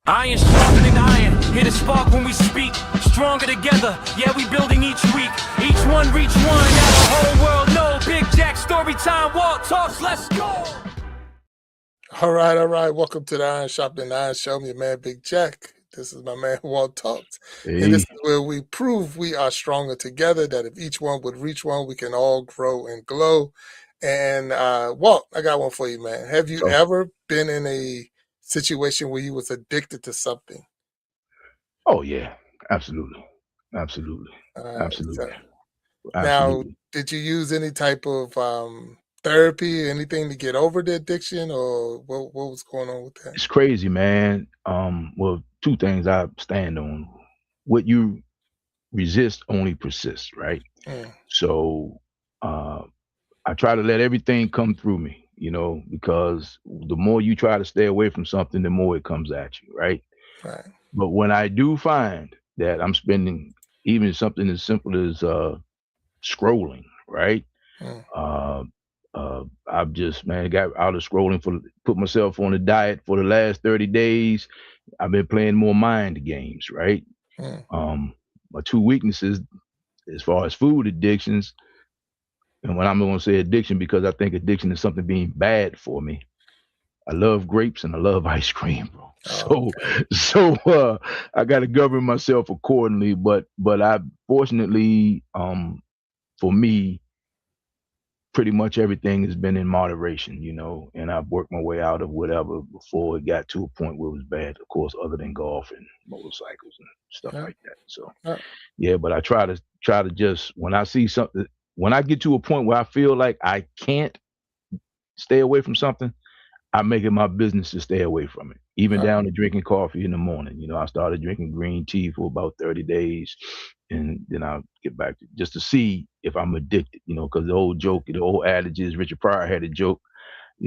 Iron sharpening iron, here to spark when we speak. Stronger together, yeah, we building each week. Each one reach one, now the whole world know. Big Jack story time, walk talks, let's go. All right, all right. Welcome to the Iron Sharpening Iron Show. I'm your man, Big Jack. This is my man, Walt Talks. And this Hey, is where we prove we are stronger together, that if each one would reach one, we can all grow and glow. And Walt, I got one for you, man. Have you so ever been in a situation where you was addicted to something? oh yeah, absolutely, absolutely, So absolutely, now, absolutely. did you use any type of therapy, anything to get over the addiction, or what was going on with that? It's crazy, man. Well, two things I stand on. What you resist only persists, right? Mm, So uh, I try to let everything come through me, because the more you try to stay away from something, the more it comes at you, right? right. But when I do find that I'm spending even something as simple as scrolling, right? Mm, Uh, I've just, man, got out of scrolling put myself on a diet for the last 30 days. I've been playing more mind games, right? mm. My two weaknesses as far as food addictions, and when I'm going to say addiction, because I think addiction is something being bad for me. I love grapes and I love ice cream, bro. Oh, So, so I got to govern myself accordingly. But I fortunately, for me, pretty much everything has been in moderation, and I've worked my way out of whatever before it got to a point where it was bad, of course, other than golf and motorcycles and stuff yeah, like that. So yeah. yeah, but I try to just when I see something, when I get to a point where I feel like I can't stay away from something, I make it my business to stay away from it. Even Right. down to drinking coffee in the morning. I started drinking green tea for about 30 days, and then I'll get back to just to see if I'm addicted, because the old joke, the old adage is Richard Pryor had a joke,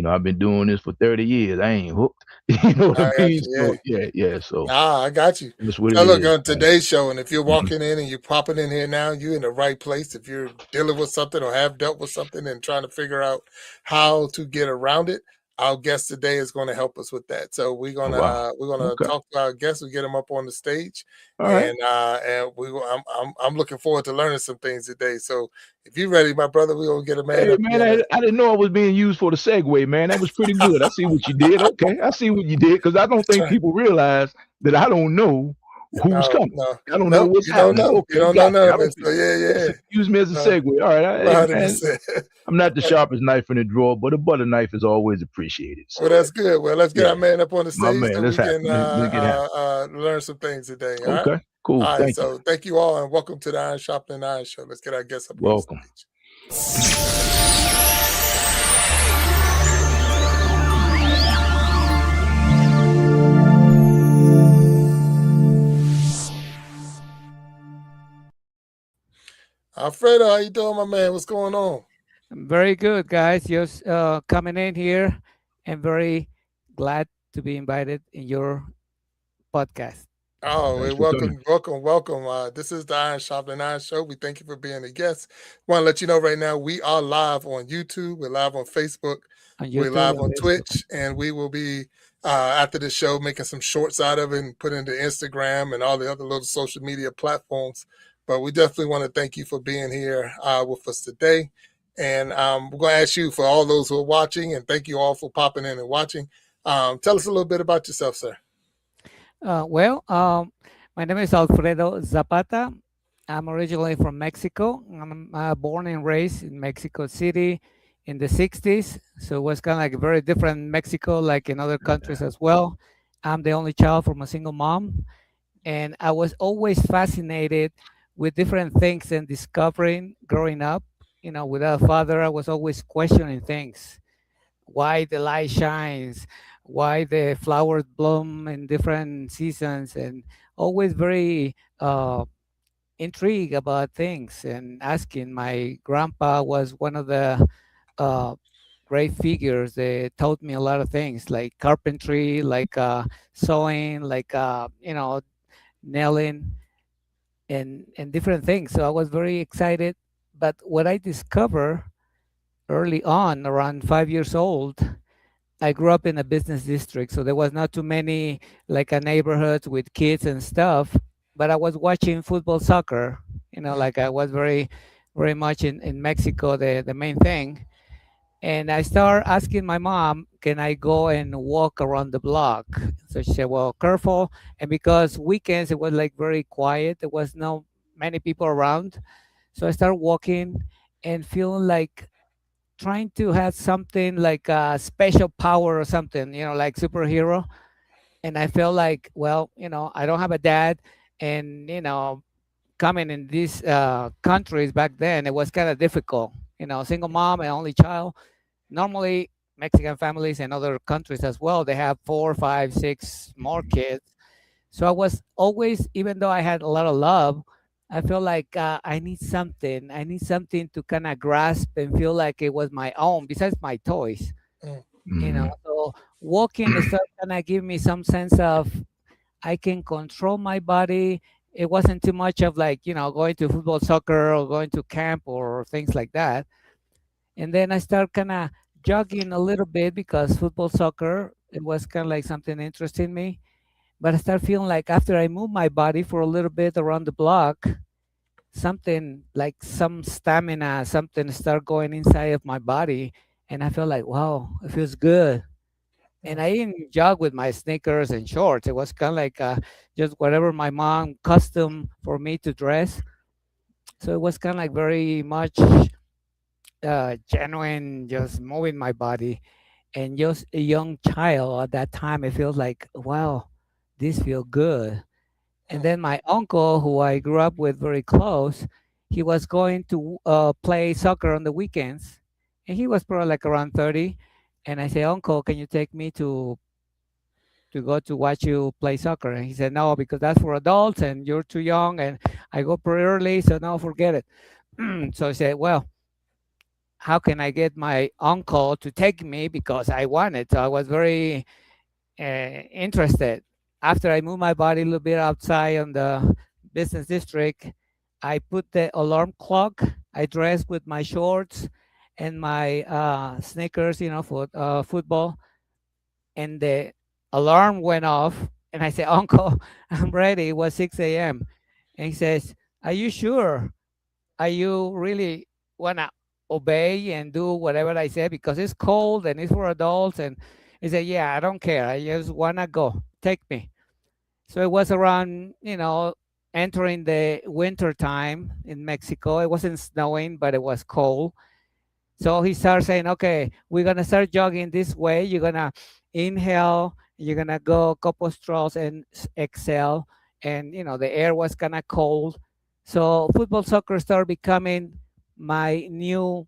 I've been doing this for 30 years. I ain't hooked. You know what I I got mean? you. Yeah. So yeah, yeah. So Ah, I got you. that's what it So look, is, on man. today's show, and if you're Mhm. walking in and you're popping in here now, you're in the right place. If you're dealing with something or have dealt with something and trying to figure out how to get around it, our guest today is going to help us with that. So Oh wow. we're gonna Okay. talk to our guest. We get him up on the stage, All right. and I'm looking forward to learning some things today. So if you're ready, my brother, we're gonna get a man Hey up man, here. I didn't know I was being used for the segue, man. That was pretty good. I see what you did. Okay, I see what you did because I don't think people realize that I don't know who's No, coming. no, I don't know nope. what's You don't happening. know. You Okay, don't know gotcha. none I of it. don't. So yeah, yeah. Use me as a No, segue. All right, hey man, 100%. I'm not the sharpest knife in the drawer, but a butter knife is always appreciated. Well, So that's good. Well, let's get our yeah, man up on the my stage man, so let's we happen. can Let's get happen. learn some things today. All right. Okay, cool. All right. Thank you. So thank you all and welcome to the Iron Sharpening Iron Show. Let's get our guests up on the Welcome. stage. Alfredo, how you doing, my man? What's going on? Very good, guys. Just coming in here and very glad to be invited in your podcast. Oh, Thanks well, for coming. welcome. This is the Iron Sharpening Iron Show. We thank you for being a guest. Want to let you know right now we are live on YouTube. We're live on Facebook. On We're YouTube live and on Facebook. Twitch, and we will be after the show making some shorts out of it and put into Instagram and all the other little social media platforms. But we definitely want to thank you for being here with us today. And we're going to ask you for all those who are watching, and thank you all for popping in and watching. Tell us a little bit about yourself, sir. Well, my name is Alfredo Zapata. I'm originally from Mexico. I'm born and raised in Mexico City in the 60s. So it was kind of like a very different Mexico, like in other countries as well. I'm the only child from a single mom. And I was always fascinated with different things and discovering growing up. Without a father, I was always questioning things, why the light shines, why the flowers bloom in different seasons, and always very intrigued about things and asking. My grandpa was one of the uh, great figures that taught me a lot of things like carpentry, like sewing, like nailing and different things. So I was very excited. But what I discovered early on, around 5 years old, I grew up in a business district, so there was not too many like a neighborhoods with kids and stuff. But I was watching football, soccer. Mm, Like I was very much in Mexico, the main thing. And I started asking my mom, can I go and walk around the block? So she said, well, careful. And because weekends, it was like very quiet. There was no many people around. So I started walking and feeling like trying to have something like a special power or something, like superhero. And I felt like, well, I don't have a dad. And, coming in these countries back then, it was kind of difficult. Single mom and only child. Normally, Mexican families and other countries as well, they have four, five, six more kids. So I was always, even though I had a lot of love, I feel like I need something. I need something to kind of grasp and feel like it was my own, besides my toys. mm, Mm-hmm. So walking started kind of give me some sense of I can control my body. It wasn't too much of like, going to football, soccer, or going to camp or things like that. And then I start kind of jogging a little bit because football, soccer, it was kind of like something interesting me. But I start feeling like after I move my body for a little bit around the block, something like some stamina, something start going inside of my body. And I feel like, wow, it feels good. And mm, I didn't jog with my sneakers and shorts. It was kind of like just whatever my mom custom for me to dress. So it was kind of like very much genuine, just moving my body. And just a young child at that time, it feels like, wow, this feels good. And mm, then my uncle, who I grew up with very close, he was going to play soccer on the weekends. And he was probably like around 30. And I say, Uncle, can you take me to go to watch you play soccer? And he said, no, because that's for adults and you're too young. And I go pretty early, so no, forget it. So I said, well, how can I get my uncle to take me because I want it? So I was very interested. After I moved my body a little bit outside on the business district, I put the alarm clock. I dressed with my shorts and my sneakers, for football. And the alarm went off. And I said, Uncle, I'm ready. It was 6 a.m. And he says, are you sure? Are you really want to obey and do whatever I said? Because it's cold and it's for adults. And he said, yeah, I don't care. I just want to go. Take me. So it was around, entering the winter time in Mexico. It wasn't snowing, but it was cold. So he started saying, okay, we're going to start jogging this way. You're going to inhale, you're going to go a couple strolls and exhale. And, the air was kind of cold. So football, soccer started becoming my new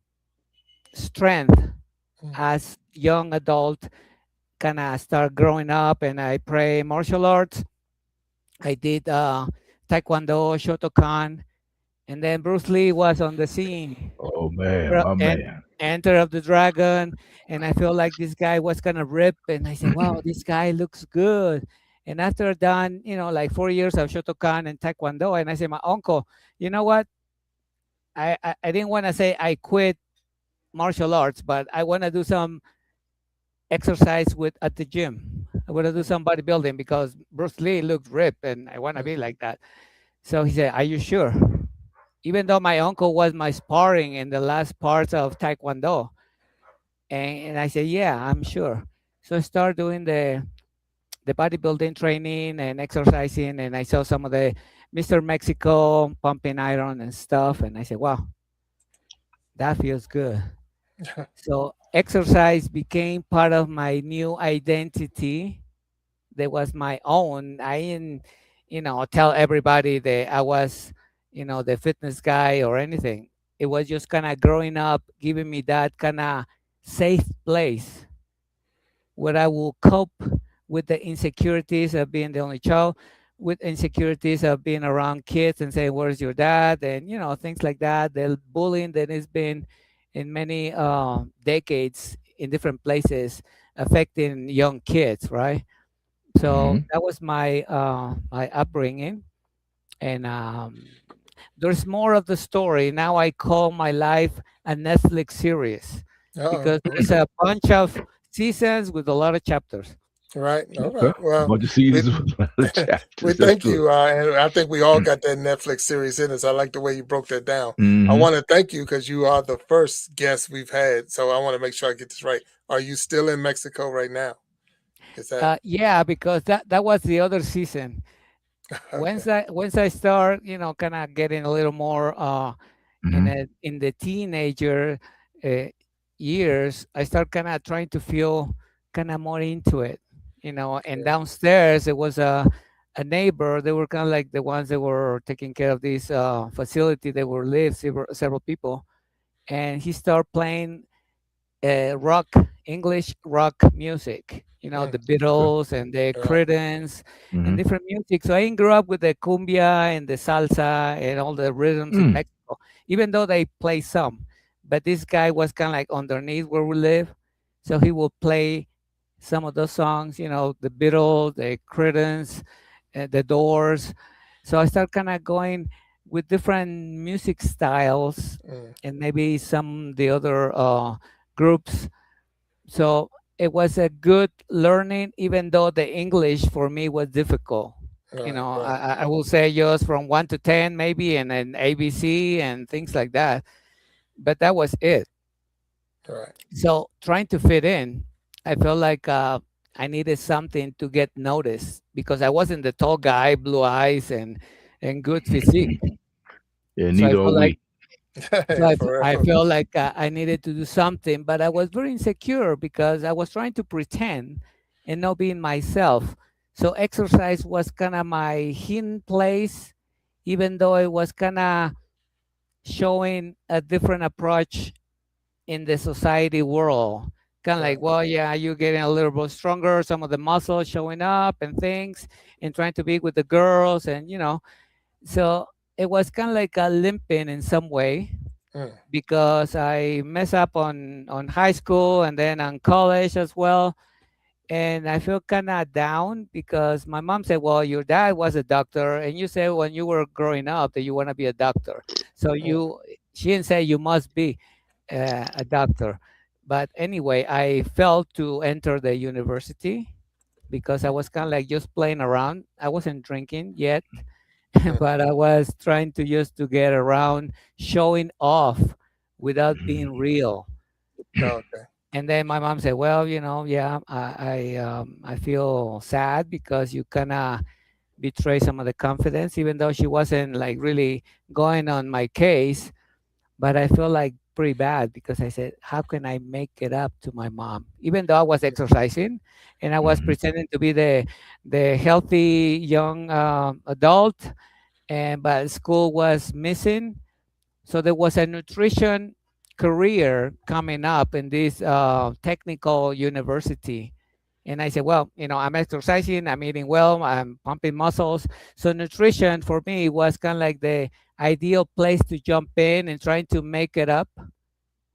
strength mm, as young adult, kind of start growing up and I play martial arts. I did Taekwondo, Shotokan, and then Bruce Lee was on the scene. Oh man, my And man. Enter of the Dragon, and I felt like this guy was gonna rip, and I said, "Wow, this guy looks good." And after done, like 4 years of Shotokan and Taekwondo, and I said, "My uncle, you know what? I didn't want to say I quit martial arts, but I want to do some exercise with at the gym. I want to do some bodybuilding because Bruce Lee looked ripped, and I want to mm, be like that." So he said, "Are you sure?" Even though my uncle was my sparring in the last parts of Taekwondo, and I said, "Yeah, I'm sure." So I started doing the bodybuilding training and exercising, and I saw some of the Mr. Mexico pumping iron and stuff, and I said, "Wow, that feels good." So exercise became part of my new identity that was my own. I didn't, tell everybody that I was, the fitness guy or anything. It was just kind of growing up, giving me that kind of safe place where I will cope with the insecurities of being the only child, with insecurities of being around kids and saying, "Where's your dad?" and things like that. The bullying that has been in many decades in different places affecting young kids, right? So Hmm. that was my upbringing, and there's more of the story. Now I call my life a Netflix series oh, because there's a bunch of seasons with a lot of chapters. Right. All Okay. right. A Well, bunch of we seasons with a lot of we chapters. That's thank good. you, and I think we all got that Netflix series in us. I like the way you broke that down. I Mm-hmm. want to thank you because you are the first guest we've had. So I want to make sure I get this right. Are you still in Mexico right now? Is that Yeah, because that was the other season. okay? Once I start, kind of getting a little more Mm-hmm. in the teenager uh, years, I start kind of trying to feel kind of more into it, And Yeah. downstairs, it was a neighbor. They were kind of like the ones that were taking care of this facility. They were live several people, and he started playing rock, English rock music. Mm, The Okay. Beatles and the right. Creedence and Mm-hmm. different music. So I grew up with the cumbia and the salsa and all the rhythms in Mm. Mexico, even though they play some. But this guy was kind of like underneath where we live, so he will play some of those songs. The Beatles, the Creedence, the Doors. So I start kind of going with different music styles Mm, and maybe some the other groups. So it was a good learning, even though the English for me was difficult. right. Right. I will say just from 1 to 10 maybe, and then ABC and things like that. But that was it. Right. So trying to fit in, I felt like I needed something to get noticed because I wasn't the tall guy, blue eyes, and good physique. Yeah, So I neither are felt like we. For I real. felt like I needed to do something, but I was very insecure because I was trying to pretend and not being myself. So exercise was kind of my hidden place, even though it was kind of showing a different approach in the society world. Kind of like, Right. well, yeah, you're getting a little bit stronger, some of the muscles showing up and things, and trying to be with the girls, and. So it was kind of like a limping in some way Mm, because I mess up on high school and then on college as well. And I feel kind of down because my mom said, "Well, your dad was a doctor, and you said when you were growing up that you want to be a doctor. So mm, she didn't say you must be a doctor." But anyway, I felt to enter the university because I was kind of like just playing around. I wasn't drinking yet, mm. but I was trying to just to get around showing off without being Mhm. real. Okay. And then my mom said, "Well, yeah, I feel sad because you kind of betray some of the confidence, even though she wasn't like really going on my case. But I feel like pretty bad because I said, how can I make it up to my mom, even though I was exercising and I was Mhm. pretending to be the healthy young adult, and but school was missing. So there was a nutrition career coming up in this technical university. And I said, well, I'm exercising, I'm eating well, I'm pumping muscles. So nutrition for me was kind of like the ideal place to jump in and trying to make it up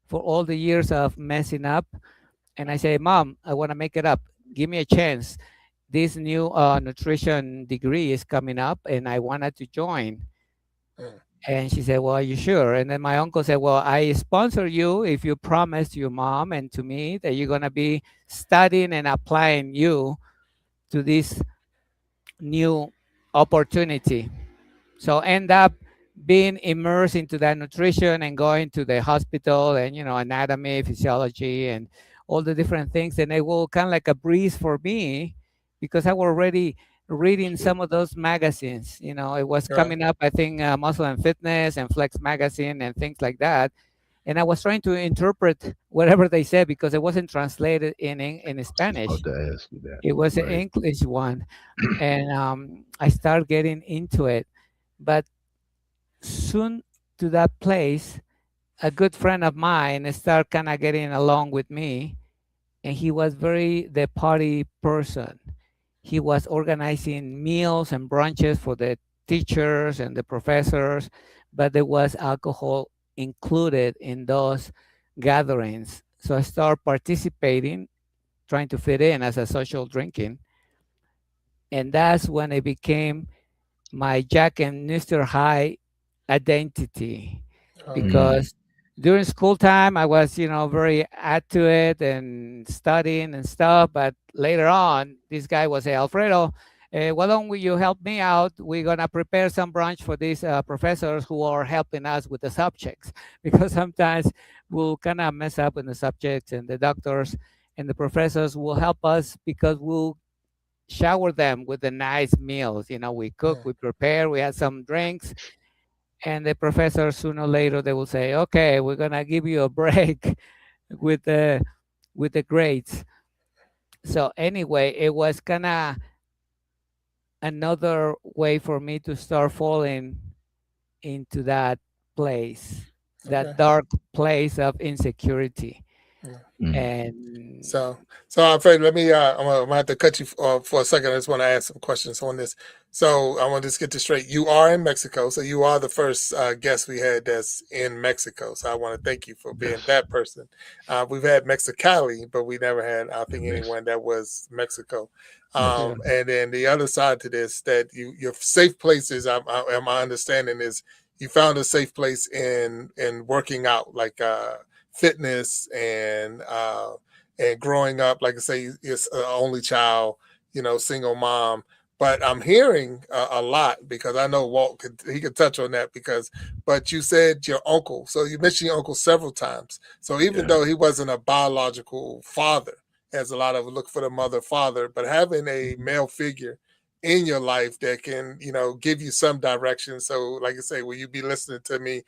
for all the years of messing up. And I say, Mom, I want to make it up. Give me a chance. This new nutrition degree is coming up and I wanted to join. Mm, And she said, well, are you sure? And then my uncle said, well, I sponsor you if you promise your mom and to me that you're going to be studying and applying you to this new opportunity. So end up being immersed into that nutrition and going to the hospital and, anatomy, physiology, and all the different things. And it will kind of like a breeze for me because I was already reading some of those magazines. It was right. coming up, I think, Muscle and Fitness and Flex Magazine and things like that. And I was trying to interpret whatever they said because it wasn't translated in I was about Spanish. to ask you that. It was an Right. English one, and I started getting into it. But soon to that place, a good friend of mine started kind of getting along with me, and he was very the party person. He was organizing meals and brunches for the teachers and the professors, but there was alcohol included in those gatherings. So I started participating, trying to fit in as a social drinking, and that's when it became my Jack and Mr. High identity Okay. Mm. because during school time, I was, very add to it and studying and stuff. But later on, this guy was say, Alfredo, why don't you help me out? We're gonna prepare some brunch for these professors who are helping us with the subjects, because sometimes we'll kind of mess up in the subjects, and the doctors and the professors will help us because we'll shower them with the nice meals. We cook, Mm, we prepare, we had some drinks, and the professor sooner or later they will say, "Okay, we're gonna give you a break with the grades." So anyway, it was kind of another way for me to start falling into that place, that okay. dark place of insecurity. Yeah. Mm. And So Alfred, let me. I'm gonna have to cut you for a second. I just want to ask some questions on this. So I want to just get this straight. You are in Mexico, so you are the first guest we had that's in Mexico. So I want to thank you for being Yes. that person. We've had Mexicali, but we never had, I think, Yes. anyone that was Mexico. Yes. yeah, And then the other side to this, that your safe places, my understanding is you found a safe place in working out, like fitness and growing up, like I say, is an only child, single mom. But I'm hearing a lot because I know Walt he could touch on that because, but you said your uncle, so you mentioned your uncle several times. So even Yeah. though he wasn't a biological father, as a lot of look for the mother father, but having a male figure in your life that can, give you some direction. So, like I say, will you be listening to me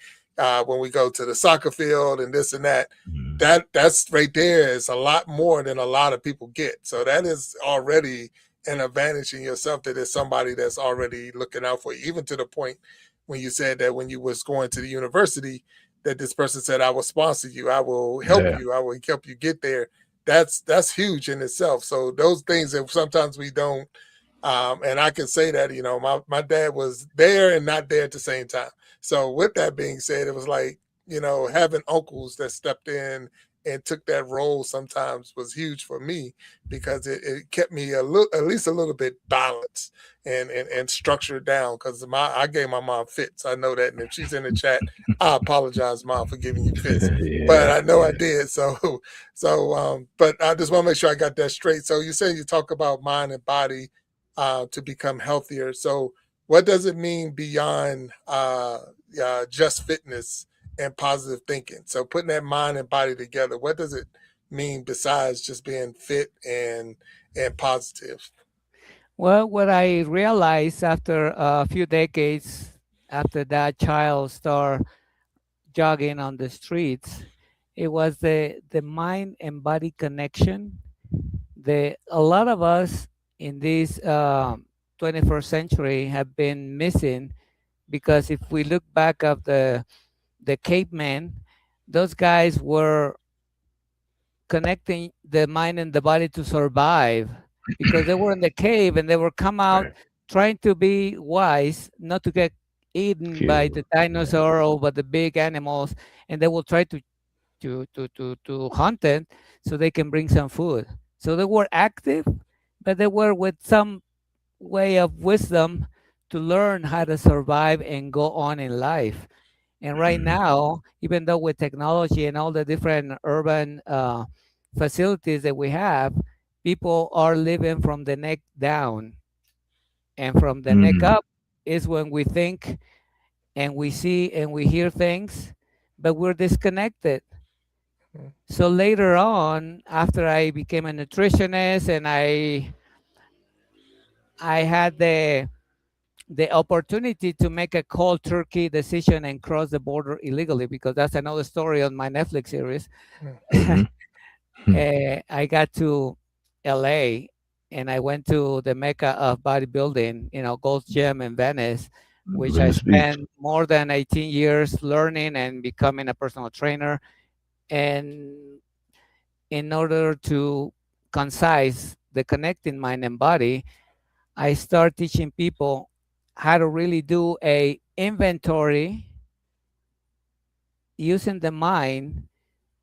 when we go to the soccer field and this and that? Mm. That's right there is a lot more than a lot of people get. So that is already an advantage in yourself that there's somebody that's already looking out for you. Even to the point when you said that when you was going to the university, that this person said, "I will sponsor you, I will help Yeah. you, I will help you get there." That's huge in itself. So those things that sometimes we don't. And I can say that, my dad was there and not there at the same time. So with that being said, it was like, having uncles that stepped in and took that role sometimes was huge for me because it kept me a little, at least a little bit balanced and structured down. Because I gave my mom fits, I know that, and if she's in the chat, I apologize, mom, for giving you fits, but Yeah. I know I Yeah. did. But I just want to make sure I got that straight. So you say you talk about mind and body to become healthier. So, what does it mean beyond just fitness and positive thinking? So, putting that mind and body together, what does it mean besides just being fit and positive? well, what I realized after a few decades after that child start jogging on the streets, it was the mind and body connection. A lot of us in this 21st century have been missing, because if we look back of the cavemen, those guys were connecting the mind and the body to survive, because they were in the cave and they were come out Right. trying to be wise, not to get eaten by Kill. the Yeah. dinosaur or by the big animals, and they will try to hunt it so they can bring some food. So they were active, but they were with some way of wisdom to learn how to survive and go on in life. And right Mm. now, even though with technology and all the different urban facilities that we have, people are living from the neck down, and from the neck Mm. up is when we think and we see and we hear things, but we're disconnected. So later on, after I became a nutritionist and I had the opportunity to make a cold turkey decision and cross the border illegally, because that's another story on my Netflix series. Mm-hmm. Hmm. I got to LA and I went to the mecca of bodybuilding, Gold's Gym in Venice, which I Venice Beach. spent more than 18 years learning and becoming a personal trainer. And in order to concise the connecting mind and body, I start teaching people how to really do a inventory using the mind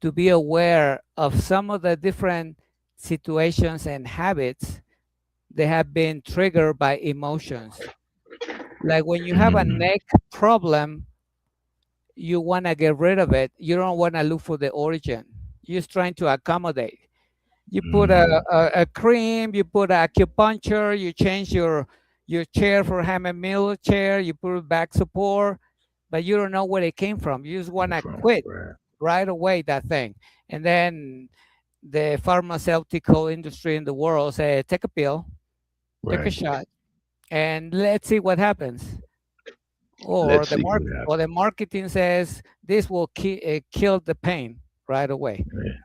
to be aware of some of the different situations and habits that have been triggered by emotions. Like when you have a Mm. neck problem, you want to get rid of it. You don't want to look for the origin. You're just trying to accommodate. You put Mm, a cream, you put acupuncture, you change your chair for hammer mill chair, you put back support, but you don't know where it came from. You just want to from quit right, right away that thing. And then the pharmaceutical industry in the world say, take a pill, take a right. shot, and let's see what happens. Or Let's the see what marketing says this will kill the pain right away. happens.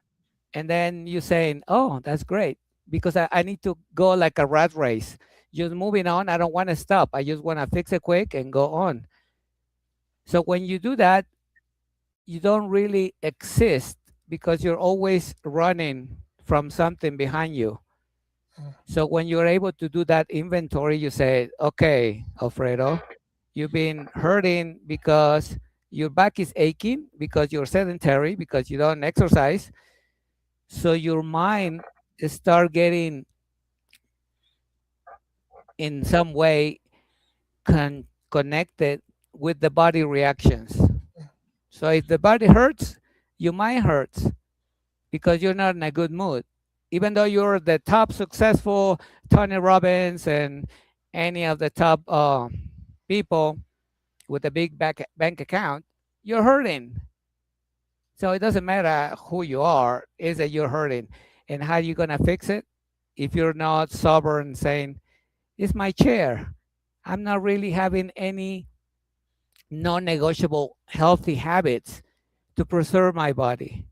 And then you saying, oh, that's great, because I need to go like a rat race, just moving on. I don't want to stop. I just want to fix it quick and go on. So when you do that, you don't really exist, because you're always running from something behind you. So when you're able to do that inventory, you say, okay, Alfredo, you've been hurting because your back is aching, because you're sedentary, because you don't exercise. So your mind start getting in some way connected with the body reactions. So if the body hurts, your mind hurts, because you're not in a good mood. Even though you're the top successful Tony Robbins and any of the top people with a big bank account, you're hurting. So it doesn't matter who you are, is that you're hurting. And how you gonna fix it if you're not sober and saying, it's my chair. I'm not really having any non-negotiable healthy habits to preserve my body.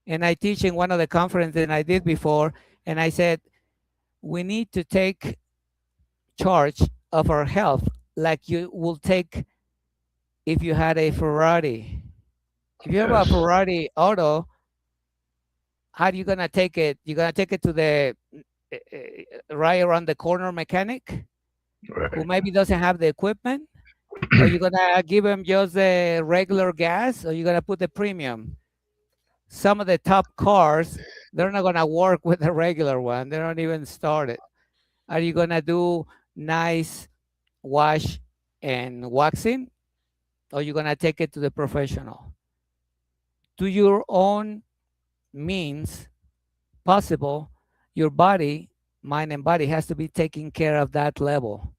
And I teach in one of the conferences I did before, and I said, we need to take charge of our health like you will take if you had a Ferrari. If you have a Yes. Ferrari auto, how are you gonna take it? You're gonna take it to the right around the corner mechanic who Right. maybe doesn't have the equipment? Or you're gonna give him just the regular gas, or you're gonna put the premium? Some of the top cars, they're not gonna work with the regular one. They don't even start it. Are you gonna do nice wash and waxing, or you gonna take it to the professional? To your own means possible, your body, mind and body has to be taking care of that level,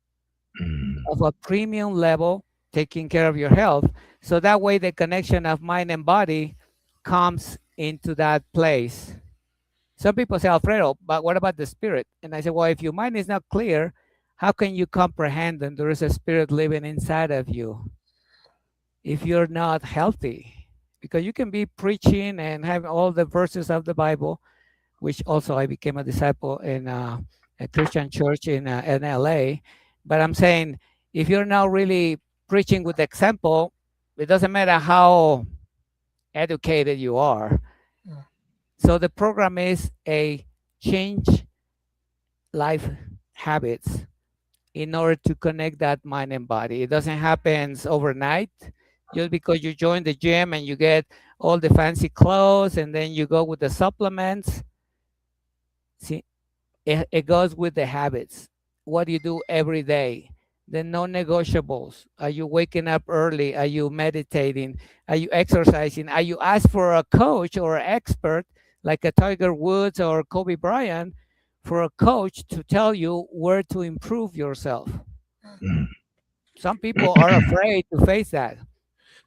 Mm, of a premium level, taking care of your health. So that way the connection of mind and body comes into that place. Some people say, Alfredo, but what about the spirit? And I say, well, if your mind is not clear, how can you comprehend that there is a spirit living inside of you if you're not healthy? Because you can be preaching and have all the verses of the Bible, which also I became a disciple in a Christian church in LA. But I'm saying, if you're not really preaching with example, it doesn't matter how educated you are. So the program is a change life habits in order to connect that mind and body. It doesn't happen overnight. Just because you join the gym and you get all the fancy clothes and then you go with the supplements. See, it goes with the habits. What do you do every day? The non-negotiables. Are you waking up early? Are you meditating? Are you exercising? Are you ask for a coach or an expert like a Tiger Woods or Kobe Bryant for a coach to tell you where to improve yourself? mm. Some people are afraid to face that.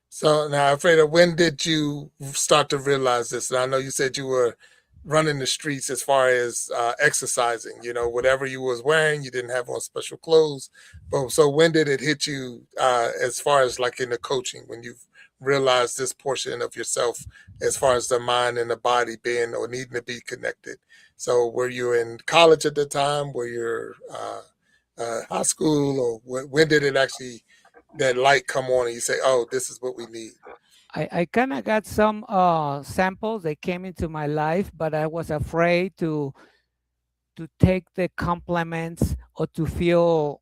So now, Alfredo, when did you start to realize this? And I know you said you were running the streets as far as exercising. You know, whatever you was wearing, you didn't have on special clothes. But so when did it hit you as far as like in the coaching when you realized this portion of yourself as far as the mind and the body being or needing to be connected? So were you in college at the time? Were you high school, or when did it actually that light come on and you say, "Oh, this is what we need"? I kind of got some samples that came into my life, but I was afraid to take the compliments or to feel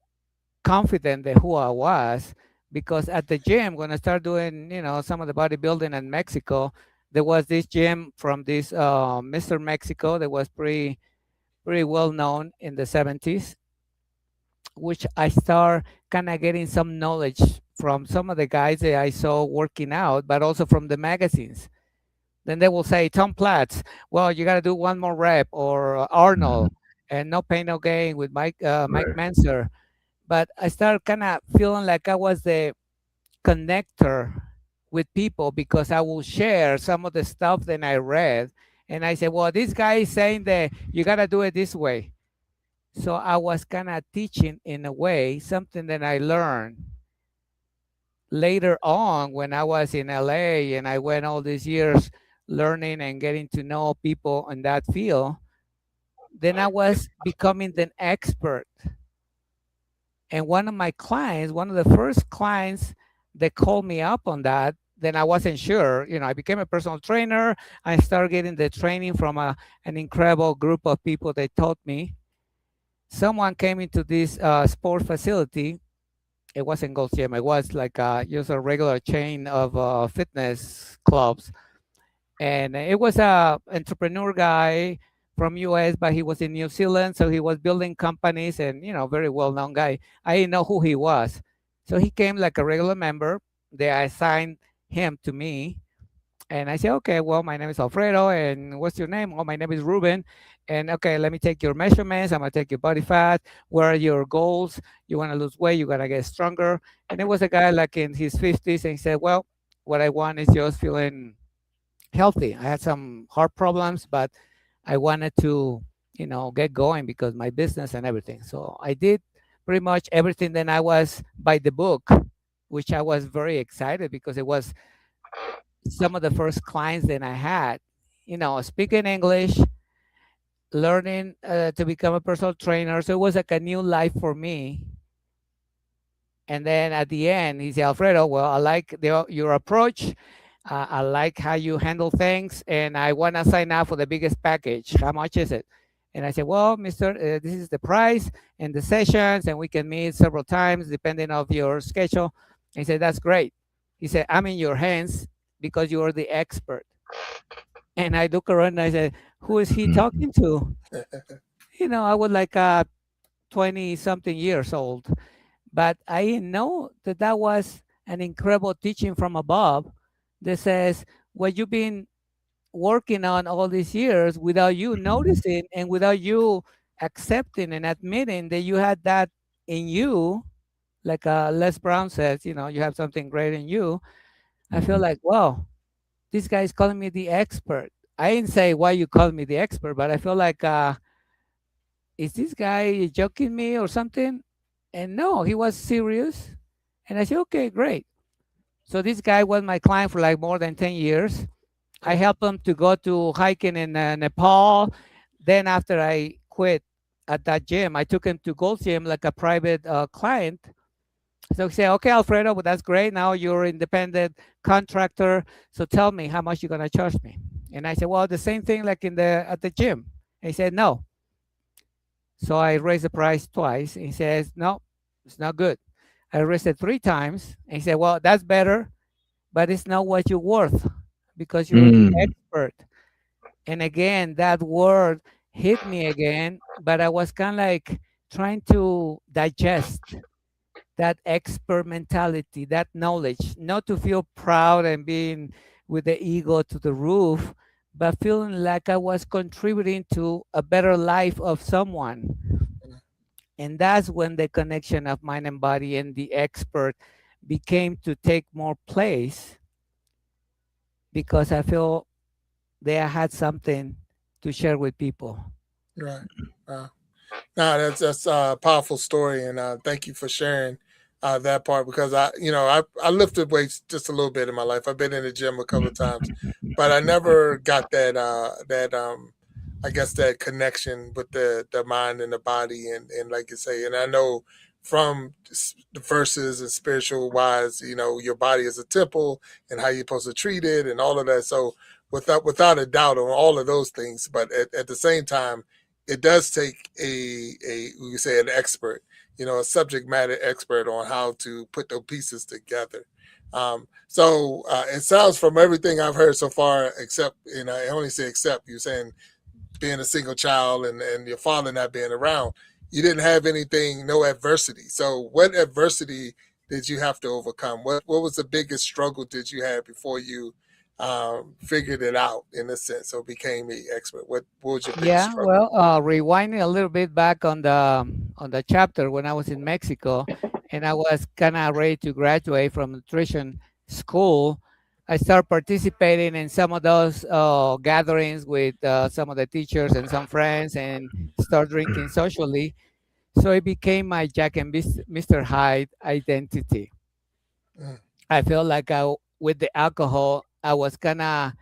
confident that who I was, because at the gym when I started doing some of the bodybuilding in Mexico, there was this gym from this Mr. Mexico that was pretty well known in the 70s, which I start kind of getting some knowledge from some of the guys that I saw working out, but also from the magazines. Then they will say, Tom Platz, well, you got to do one more rep, or Mm-hmm. Arnold, and No Pain No Gain with Mike Right. Manser. But I started kind of feeling like I was the connector with people because I will share some of the stuff that I read. And I said, well, this guy is saying that you got to do it this way. So I was kind of teaching in a way something that I learned later on when I was in LA and I went all these years learning and getting to know people in that field. Then I was becoming an expert. And one of my clients, one of the first clients that called me up on that, then I wasn't sure. I became a personal trainer. I started getting the training from an incredible group of people that taught me. Someone came into this sport facility. It wasn't Gold's Gym. It was like just a regular chain of fitness clubs, and it was a entrepreneur guy from US, but he was in New Zealand, so he was building companies, and very well known guy. I didn't know who he was, so he came like a regular member. They assigned him to me, and I said, okay, well, my name is Alfredo, and what's your name? Oh, my name is Ruben. And okay, let me take your measurements. I'm gonna take your body fat. What are your goals? You want to lose weight? You gotta get stronger. And it was a guy like in his 50s, and he said, well, what I want is just feeling healthy. I had some heart problems, but I wanted to, get going because my business and everything. So I did pretty much everything. Then I was by the book, which I was very excited because it was some of the first clients that I had, speaking English, learning to become a personal trainer. So it was like a new life for me. And then at the end, he said, Alfredo, well, I like your approach. I like how you handle things, and I want to sign up for the biggest package. How much is it? And I said, well, Mister, this is the price and the sessions, and we can meet several times depending on your schedule. He said, that's great. He said, I'm in your hands because you are the expert. And I look around and I said, who is he Mm-hmm. talking to? I was like 20 something years old, but I didn't know that that was an incredible teaching from above that says what you've been working on all these years without you Mm-hmm. noticing and without you accepting and admitting that you had that in you, like Les Brown says, you have something great in you. I feel Mm-hmm. like, wow, this guy is calling me the expert. I didn't say why you call me the expert, but I feel like, is this guy joking me or something? And no, he was serious. And I said, okay, great. So this guy was my client for like more than 10 years. I helped him to go to hiking in Nepal. Then after I quit at that gym, I took him to Gold's Gym like a private client. So he said, okay, Alfredo, well, that's great. Now you're an independent contractor. So tell me how much you're going to charge me. And I said, well, the same thing like at the gym. And he said, no. So I raised the price twice. He says, no, it's not good. I raised it three times. And he said, well, that's better, but it's not what you're worth because you're the Mm. expert. And again, that word hit me again, but I was kind of like trying to digest that expert mentality, that knowledge, not to feel proud and being with the ego to the roof, but feeling like I was contributing to a better life of someone. And that's when the connection of mind and body and the expert became to take more place because I feel they had something to share with people. Right. No, that's a powerful story, and thank you for sharing that part because I lifted weights just a little bit in my life. I've been in the gym a couple of times, but I never got that I guess that connection with the mind and the body, and like you say, and I know from the verses and spiritual wise, your body is a temple and how you're supposed to treat it and all of that. So without a doubt on all of those things, but at the same time it does take a we say an expert, a subject matter expert on how to put those pieces together. So it sounds from everything I've heard so far, except and I only say except you're saying being a single child and your father not being around. you didn't have anything, no adversity. So what adversity did you have to overcome? What was the biggest struggle did you have before you figured it out in a sense or became the expert? What was your biggest Yeah, struggle? well, rewinding a little bit back on the chapter when I was in Mexico, and I was kind of ready to graduate from nutrition school. I started participating in some of those gatherings with some of the teachers and some friends, and start drinking socially. So it became my Jack and Mr. Hyde identity. Mm, I felt like with the alcohol, I was kind of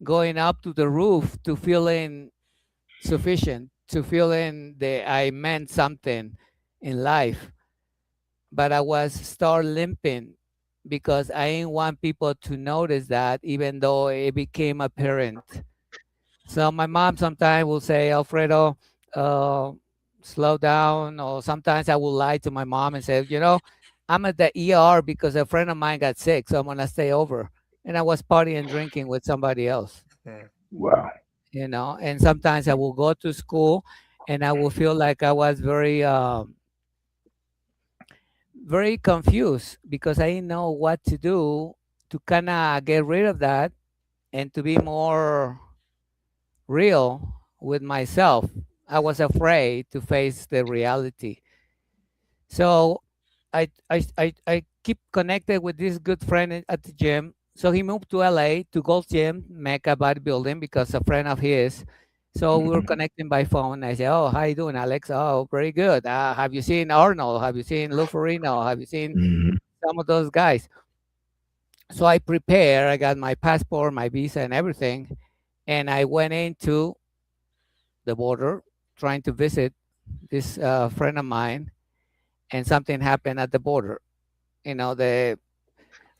going up to the roof to feeling sufficient, to feeling that I meant something in life. But I was start limping because I didn't want people to notice that, even though it became apparent. So my mom sometimes will say, Alfredo, uh, slow down. Or sometimes I will lie to my mom and say, I'm at the ER because a friend of mine got sick, so I'm gonna stay over. And I was partying and drinking with somebody else, mm, Wow. And sometimes I will go to school and I will feel like I was very confused because I didn't know what to do to kind of get rid of that and to be more real with myself. I was afraid to face the reality. So I keep connected with this good friend at the gym. So he moved to LA to Gold's Gym, Mecca Bodybuilding, because a friend of his. So we were Mhm. connecting by phone. I said, "Oh, how you doing, Alex? Oh, very good. Have you seen Arnold? Have you seen Lou Ferrigno? Have you seen Mhm. some of those guys?" So I prepare. I got my passport, my visa, and everything, and I went into the border trying to visit this friend of mine, and something happened at the border. The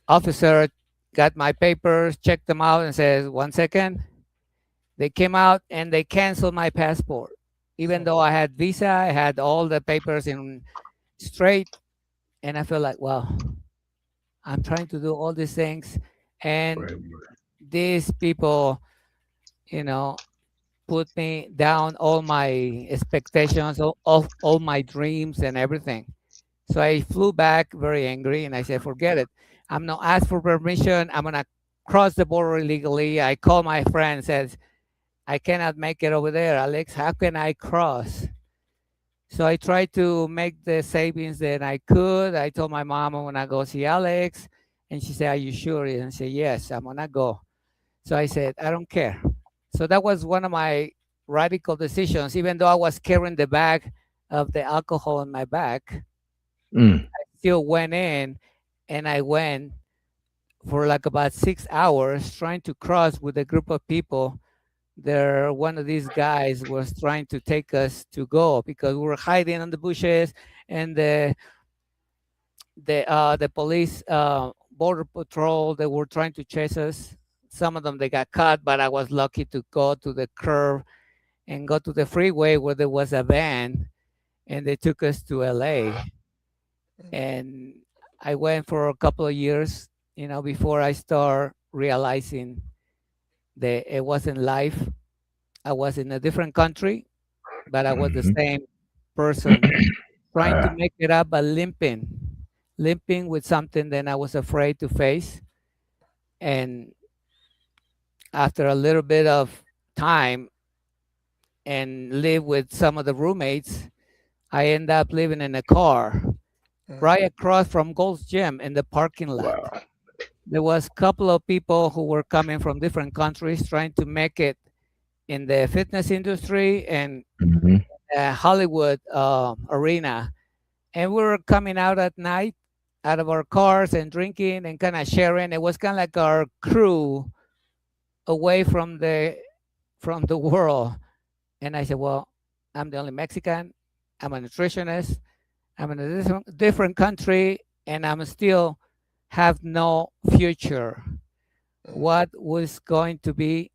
officer got my papers, checked them out, and says, "1 second." They came out and they canceled my passport, even mm, though I had visa, I had all the papers in straight, and I feel like, wow, I'm trying to do all these things, and Right. these people, you know, put me down all my expectations, all my dreams and everything. So I flew back very angry and I said, forget it. I'm not asked for permission. I'm gonna cross the border illegally. I called my friend and says, I cannot make it over there, Alex. How can I cross? So I tried to make the savings that I could. I told my mom I'm gonna go see Alex. And she said, are you sure? And I said, yes, I'm gonna go. So I said, I don't care. So that was one of my radical decisions, even though I was carrying the bag of the alcohol in my back, Mm. still went in and I went for like about 6 hours trying to cross with a group of people. There, one of these guys was trying to take us to go because we were hiding in the bushes, and the police, border patrol, they were trying to chase us. Some of them they got caught, but I was lucky to go to the curve and go to the freeway where there was a van, and they took us to LA. And I went for a couple of years, before I start realizing that it wasn't life. I was in a different country, but I was the Mhm. same person trying to Ah, make it up, but limping with something that I was afraid to face. And after a little bit of time and live with some of the roommates, I end up living in a car mm, right across from Gold's Gym in the parking lot. wow. There was a couple of people who were coming from different countries trying to make it in the fitness industry and Mhm. Hollywood arena. And we were coming out at night out of our cars and drinking and kind of sharing. It was kind of like our crew away from the world. And I said, well, I'm the only Mexican. I'm a nutritionist. I'm in a different country, and I'm still have no future. mm, What was going to be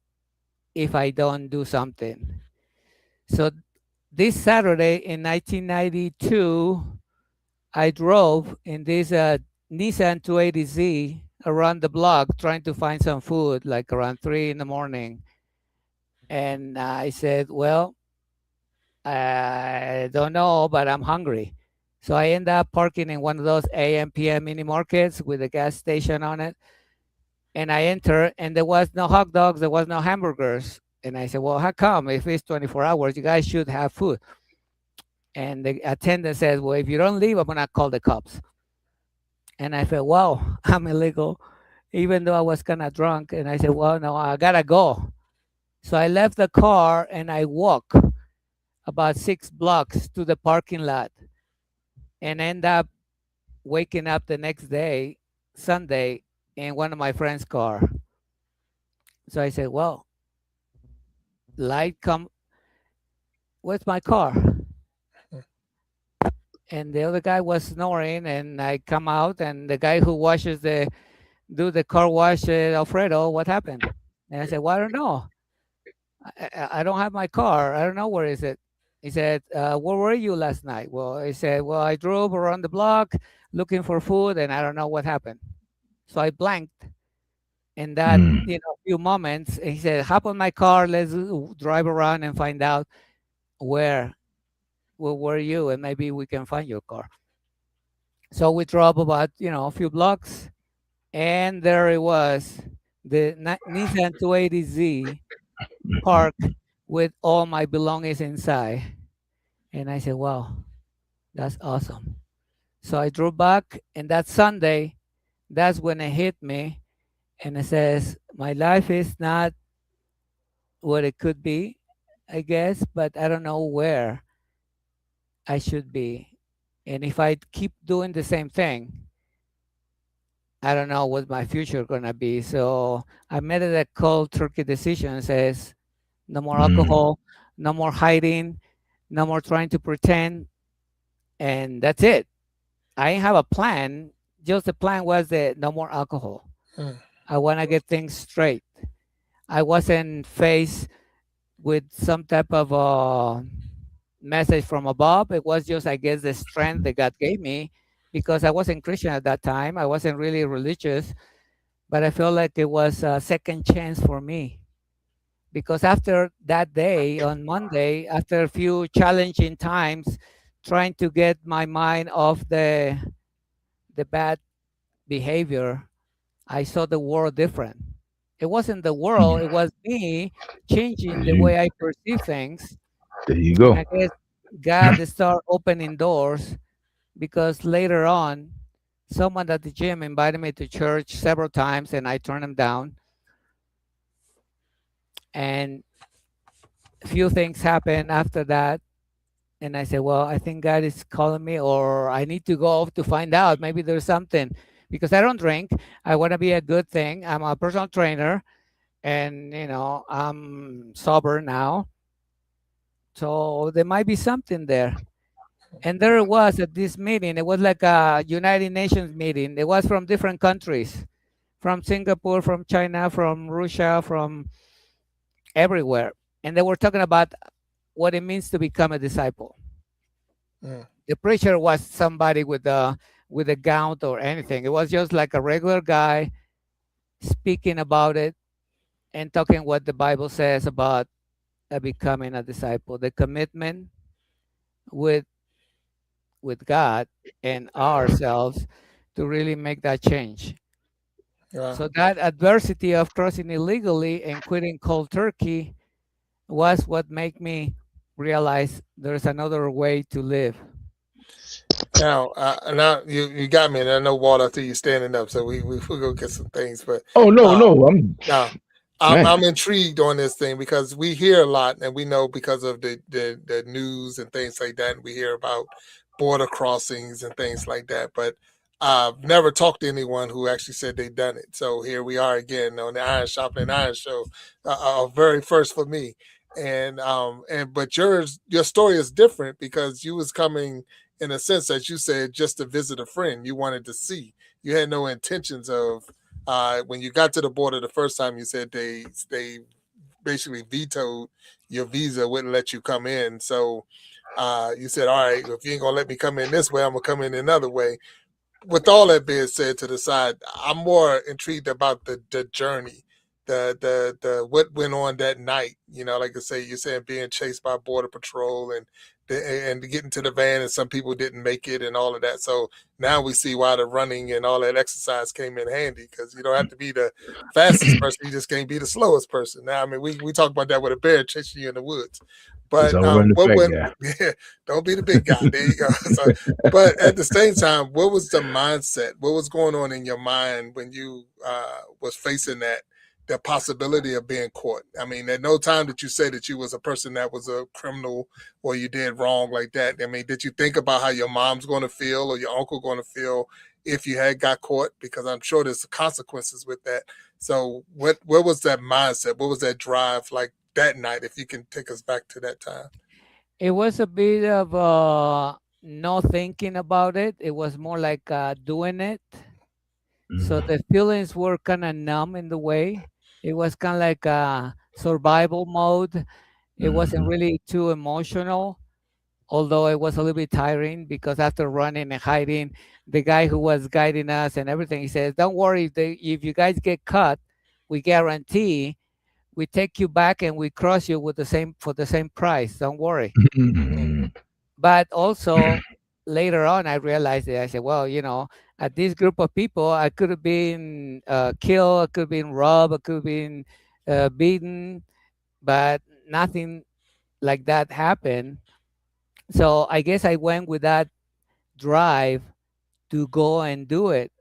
if I don't do something? So this Saturday in 1992, I drove in this Nissan 280Z around the block trying to find some food, like around 3 in the morning. And I said, well, I don't know, but I'm hungry. So I end up parking in one of those AM PM mini markets with a gas station on it. And I enter, and there was no hot dogs, there was no hamburgers. And I said, well, how come? If it's 24 hours, you guys should have food. And the attendant says, well, if you don't leave, I'm gonna call the cops. And I said, wow, I'm illegal, even though I was kind of drunk. And I said, well, no, I gotta go. So I left the car and I walk about 6 blocks to the parking lot and end up waking up the next day, Sunday, in one of my friend's car. So I said, well, light come, where's my car? And the other guy was snoring, and I come out, and the guy who do the car wash said, Alfredo, what happened? And I said, well, I don't know. I don't have my car. I don't know where is it. He said, where were you last night? Well, I said, well, I drove around the block looking for food, and I don't know what happened. So I blanked. In that, few moments, he said, hop on my car, let's drive around and find out where were you, and maybe we can find your car. So we drove about, a few blocks, and there it was, the Nissan 280Z parked with all my belongings inside. And I said, wow, that's awesome. So I drove back, and that Sunday, that's when it hit me. And it says, my life is not what it could be, I guess, but I don't know where I should be. And if I keep doing the same thing, I don't know what my future gonna be. So I made it a cold turkey decision. Says no more alcohol, no more hiding, no more trying to pretend, and that's it. I didn't have a plan. Just the plan was that no more alcohol. I want to get things straight. I wasn't faced with some type of message from above. It was just, I guess, the strength that God gave me because I wasn't Christian at that time. I wasn't really religious, but I felt like it was a second chance for me. Because after that day on Monday, after a few challenging times, trying to get my mind off the bad behavior, I saw the world different. It wasn't the world, it was me changing the way I perceive things. There you And go. I guess God started opening doors because later on, someone at the gym invited me to church several times and I turned them down. And a few things happened after that. And I said, well, I think God is calling me, or I need to go off to find out. Maybe there's something because I don't drink. I want to be a good thing. I'm a personal trainer and, I'm sober now. So there might be something there. And there it was at this meeting. It was like a United Nations meeting. It was from different countries, from Singapore, from China, from Russia, from everywhere. And they were talking about what it means to become a disciple. The preacher was somebody with a gown or anything. It was just like a regular guy speaking about it and talking what the Bible says about becoming a disciple, the commitment with God and ourselves to really make that change. So that adversity of crossing illegally and quitting cold turkey was what made me realize there's another way to live. Now you got me, and I know Walt after you standing up, so we'll go get some things. But no, I'm intrigued on this thing because we hear a lot, and we know because of the news and things like that. And we hear about border crossings and things like that, but I've never talked to anyone who actually said they've done it. So here we are again on the Iron Sharpening Iron Show, very first for me. And but your story is different because you was coming in a sense, as you said, just to visit a friend. You wanted to see. You had no intentions of. When you got to the border the first time, you said they basically vetoed your visa, wouldn't let you come in. So you said, all right, if you ain't gonna let me come in this way, I'm gonna come in another way. With all that being said to the side, I'm more intrigued about the journey the what went on that night. You know, like I say, you're saying being chased by border patrol and getting to the van, and some people didn't make it, and all of that. So now we see why the running and all that exercise came in handy, because you don't have to be the fastest person, you just can't be the slowest person. Now, I mean, we talk about that with a bear chasing you in the woods, Because but I'm running the what fat went? guy. Yeah, don't be the big guy. There you go. So, but at the same time, what was the mindset? What was going on in your mind when you was facing that? The possibility of being caught. I mean, at no time did you say that you was a person that was a criminal or you did wrong like that. I mean, did you think about how your mom's going to feel or your uncle going to feel if you had got caught? Because I'm sure there's consequences with that. So what was that mindset? What was that drive like that night? If you can take us back to that time. It was a bit of no thinking about it. It was more like doing it. So Mhm. the feelings were kind of numb in the way. It was kind of like a survival mode. It wasn't Mhm. really too emotional, although it was a little bit tiring because after running and hiding, the guy who was guiding us and everything, he says, "Don't worry, if you guys get caught, we guarantee we take you back and we cross you with the same for the same price. Don't worry." Mhm. But also later on, I realized that I said, well, at this group of people, I could have been killed, I could have been robbed, I could have been beaten, but nothing like that happened. So I guess I went with that drive to go and do it,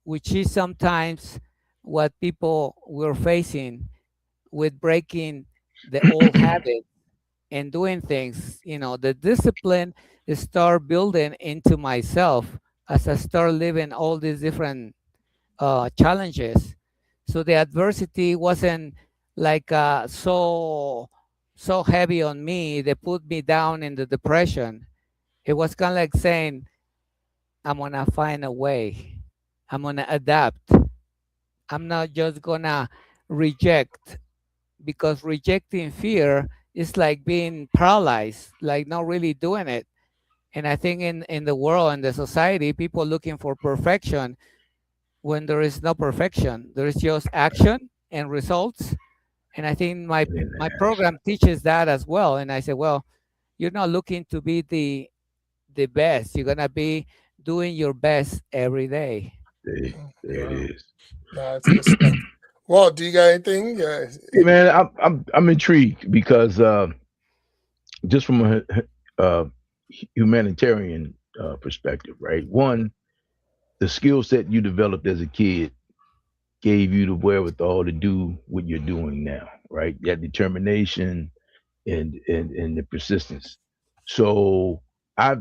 which is sometimes what people were facing with breaking the old habits and doing things. The discipline is start building into myself as I start living all these different challenges. So the adversity wasn't like so heavy on me. They put me down in the depression. It was kind of like saying, I'm gonna find a way. I'm gonna adapt. I'm not just gonna reject, because rejecting fear is like being paralyzed, like not really doing it. And I think in the world and the society, people looking for perfection when there is no perfection. There is just action and results. And I think my program teaches that as well. And I said, well, you're not looking to be the best. You're gonna be doing your best every day. There it Wow. is. No, it's good stuff. Walt, do you got anything? Hey man, I'm intrigued because just from a humanitarian perspective, right? One, the skill set you developed as a kid gave you the wherewithal to do what you're doing now, right? That determination and the persistence. So I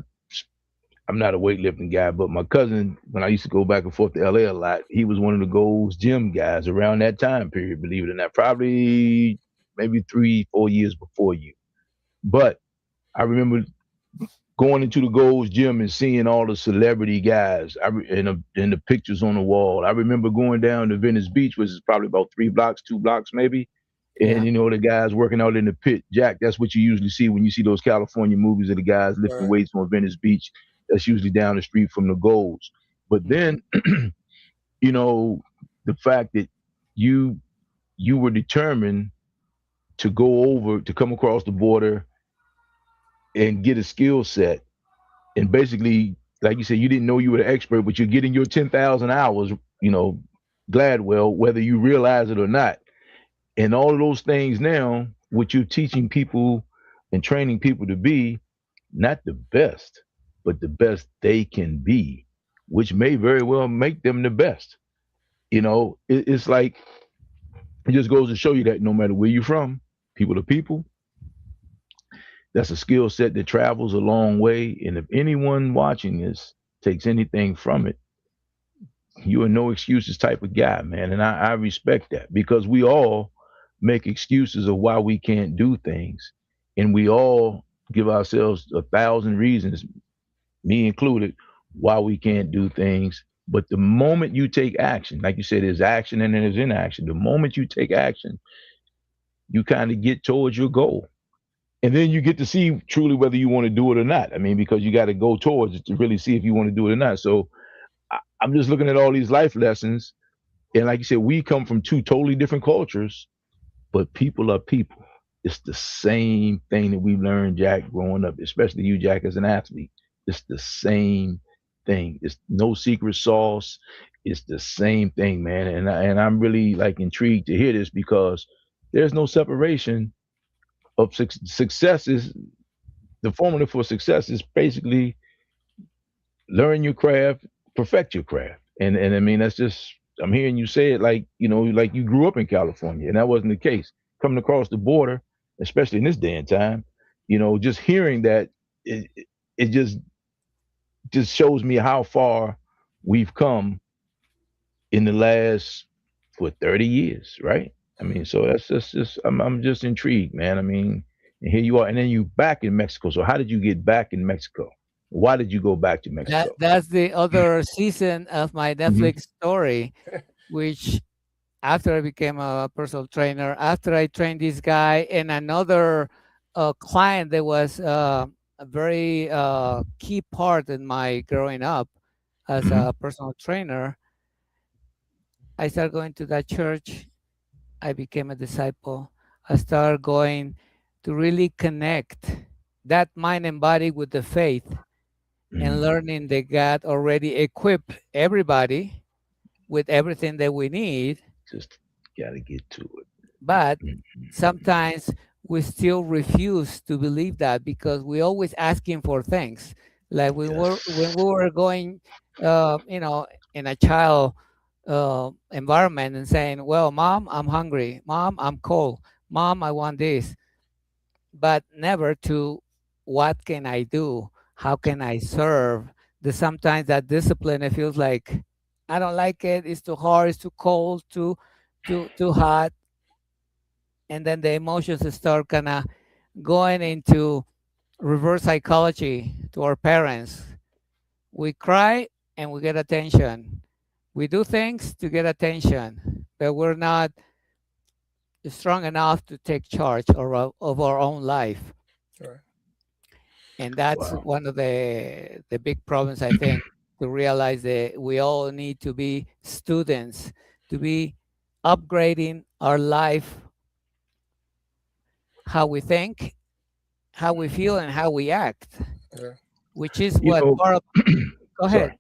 I'm not a weightlifting guy, but my cousin, when I used to go back and forth to LA a lot, he was one of the Gold's Gym guys around that time period, believe it or not, probably maybe 3, 4 years before you. But I remember going into the Gold's Gym and seeing all the celebrity guys and the pictures on the wall. I remember going down to Venice Beach, which is probably about 3 blocks, 2 blocks maybe. And Yeah, the guys working out in the pit. Jack, that's what you usually see when you see those California movies of the guys lifting Right. weights on Venice Beach. That's usually down the street from the Golds. But mhm, then, you know, the fact that you you were determined to go over to come across the border and get a skill set, and basically, like you said, you didn't know you were the expert, but you're getting your 10,000 hours, Gladwell, whether you realize it or not. And all of those things now, what you're teaching people and training people to be, not the best, but the best they can be, which may very well make them the best. It's like, it just goes to show you that no matter where you're from, people to people, that's a skill set that travels a long way. And if anyone watching this takes anything from it, you're a no excuses type of guy, man. And I respect that, because we all make excuses of why we can't do things. And we all give ourselves 1,000 reasons, me included, why we can't do things. But the moment you take action, like you said, there's action and then there's inaction. The moment you take action, you kind of get towards your goal. And then you get to see truly whether you want to do it or not. I mean, because you got to go towards it to really see if you want to do it or not. So I'm just looking at all these life lessons And like you said, we come from two totally different cultures, but people are people. It's the same thing that we learned, Jack, growing up, especially you, Jack, as an athlete. It's the same thing. It's no secret sauce. It's the same thing, man. And I'm really like intrigued to hear this because there's no separation of success. Is the formula for success is basically learn your craft, perfect your craft. And I mean that's just I'm hearing you say it like like you grew up in California, and that wasn't the case. Coming across the border, especially in this day and time, just hearing that it just shows me how far we've come in the last 30 years, right? I mean, so that's just I'm just intrigued, man. I mean, and here you are, and then you back in Mexico. So how did you get back in Mexico? Why did you go back to That Mexico? that's the other season of my Hmm. Netflix story, which after I became a personal trainer, after I trained this guy and another client that was a very key part in my growing up as Hmm. a personal trainer, I started going to that church. I became a disciple. I started going to really connect that mind and body with the faith and Hmm. learning that God already equipped everybody with everything that we need, Just gotta get to it. but Mhm. sometimes we still refuse to believe that because we always asking for things. Like when we Yes. were going, you know, in a child environment and saying, "Well, mom, I'm hungry. Mom, I'm cold. Mom, I want this," but never to, "What can I do? How can I serve?" The sometimes that discipline it feels like I don't like it. It's too hard. It's too cold. Too hot, and then the emotions start kind of going into reverse psychology to our parents. We cry and we get attention. We do things to get attention, but we're not strong enough to take charge of our own life. Right. And that's Wow. one of the big problems, I think, to realize that we all need to be students, to be upgrading our life, how we think, how we feel, and how we act, Yeah. which is You what know, part of, go ahead. sorry.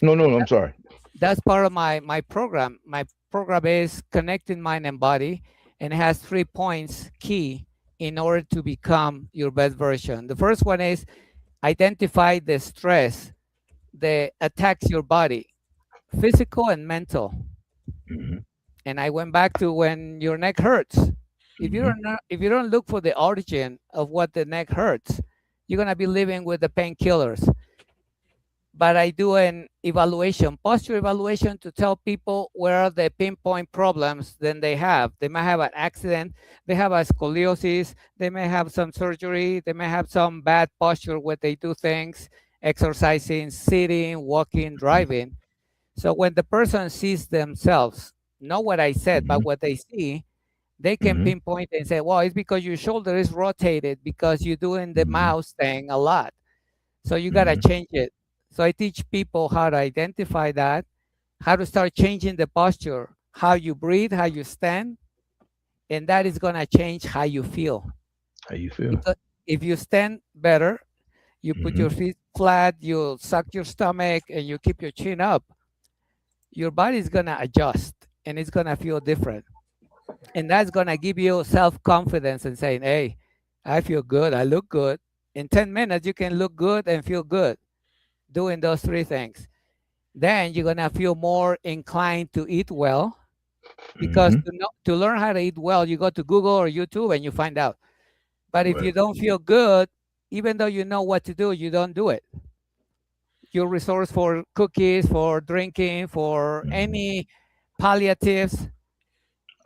No, no, no. I'm sorry. That's part of my program. My program is connecting mind and body, and it has 3 points key in order to become your best version. The first one is identify the stress that attacks your body, physical and mental. Hmm. And I went back to when your neck hurts. Hmm. If you don't look for the origin of what the neck hurts, you're gonna be living with the painkillers. But I do an evaluation, posture evaluation, to tell people where are the pinpoint problems then they have. They might have an accident, they have a scoliosis, they may have some surgery, they may have some bad posture where they do things, exercising, sitting, walking, driving. So when the person sees themselves, not what I said, but Hmm. what they see, they can Hmm. pinpoint and say, well, it's because your shoulder is rotated because you're doing the Hmm. mouse thing a lot. So you got to Hmm. change it. So I teach people how to identify that, how to start changing the posture, how you breathe, how you stand, and that is going to change how you feel. How you feel? Because if you stand better, you put Hmm. your feet flat, you suck your stomach, and you keep your chin up, your body is going to adjust and it's going to feel different. And that's going to give you self confidence and saying, hey, I feel good, I look good. In 10 minutes, you can look good and feel good doing those three things. Then you're gonna feel more inclined to eat well because Hmm. to learn how to eat well, you go to Google or YouTube and you find out. But if you Right. don't feel good, even though you know what to do, you don't do it. You resource for cookies, for drinking, for Hmm. any palliatives.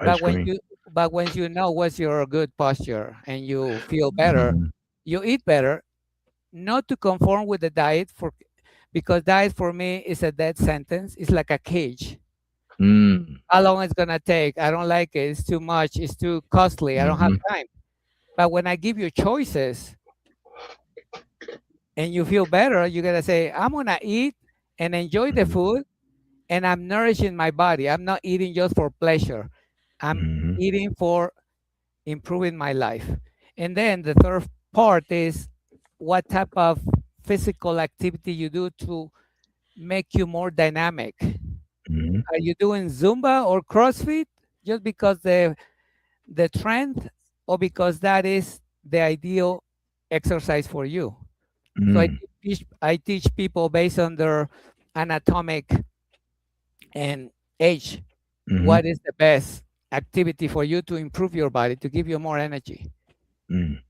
Ice But when cream. you but when you know what's your good posture and you feel better, Hmm. you eat better, not to conform with the diet for because diet for me is a dead sentence. It's like a cage. Mm. How long it's gonna take? I don't like it. It's too much. It's too costly. I don't have Hmm. time. But when I give you choices and you feel better, you gotta say, I'm gonna eat and enjoy the Hmm. food and I'm nourishing my body. I'm not eating just for pleasure. I'm Mm-hmm. eating for improving my life. And then the third part is what type of physical activity you do to make you more dynamic. Mm-hmm. Are you doing Zumba or CrossFit just because the trend, or because that is the ideal exercise for you? So I teach people based on their anatomic and age Mm-hmm. what is the best activity for you to improve your body, to give you more energy. Mm.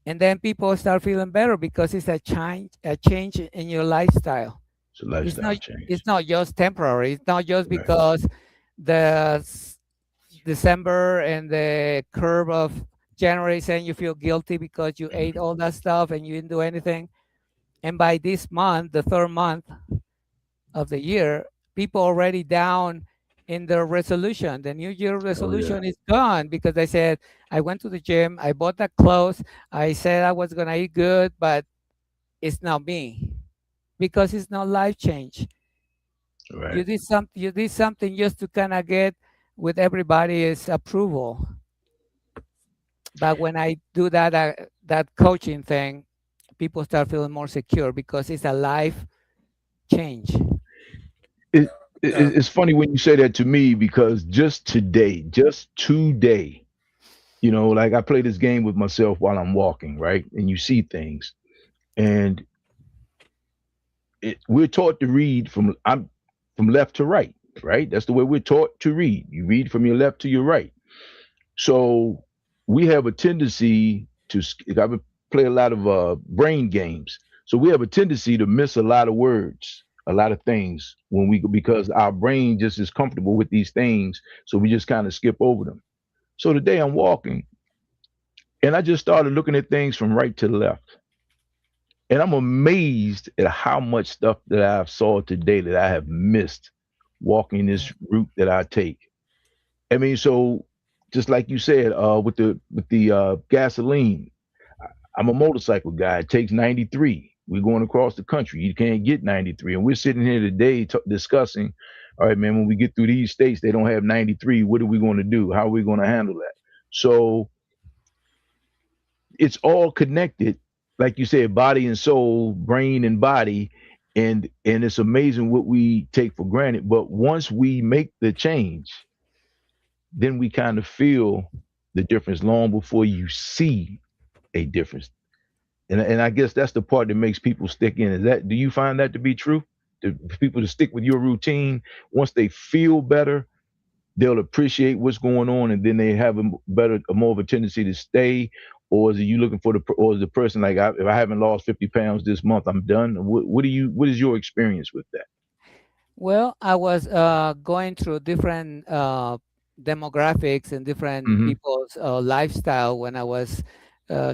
And then people start feeling better because it's a change in your lifestyle. It's a It's not lifestyle change. it's not just temporary. It's not just Right. because the December and the curve of January saying you feel guilty because you ate all that stuff and you didn't do anything. And by this month, the third month of the year, people already down in their resolution. The New Year Oh yeah. resolution is gone because they said, I went to the gym, I bought the clothes, I said I was gonna eat good, but it's not me because it's not life change. Right. You did something just to kind of get with everybody's approval. But when I do that coaching thing, people start feeling more secure because it's a life change. It, Yeah. it's funny when you say that to me because just today, like I play this game with myself while I'm walking, right? And you see things, and we're taught to read from left to right, right? That's the way we're taught to read. You read from your left to your right. So we have a tendency to. I would play a lot of brain games. So we have a tendency to miss a lot of words, a lot of things when we because our brain just is comfortable with these things, so we just kind of skip over them. So today I'm walking, and I just started looking at things from right to left, and I'm amazed at how much stuff that I've saw today that I have missed walking this route that I take. I mean, so just like you said, with the gasoline, I'm a motorcycle guy. It takes 93. We're going across the country. You can't get 93, and we're sitting here today discussing. All right, man. When we get through these states, they don't have 93. What are we going to do? How are we going to handle that? So it's all connected, like you said, body and soul, brain and body, and it's amazing what we take for granted. But once we make the change, then we kind of feel the difference long before you see a difference. And I guess that's the part that makes people stick in. Is that do you find that to be true? Do people to stick with your routine once they feel better, they'll appreciate what's going on, and then they have a more of a tendency to stay. Or is it you looking for or is the person like if I haven't lost 50 pounds this month, I'm done? What is your experience with that? Well, I was going through different demographics and different Mm-hmm. people's lifestyle when I was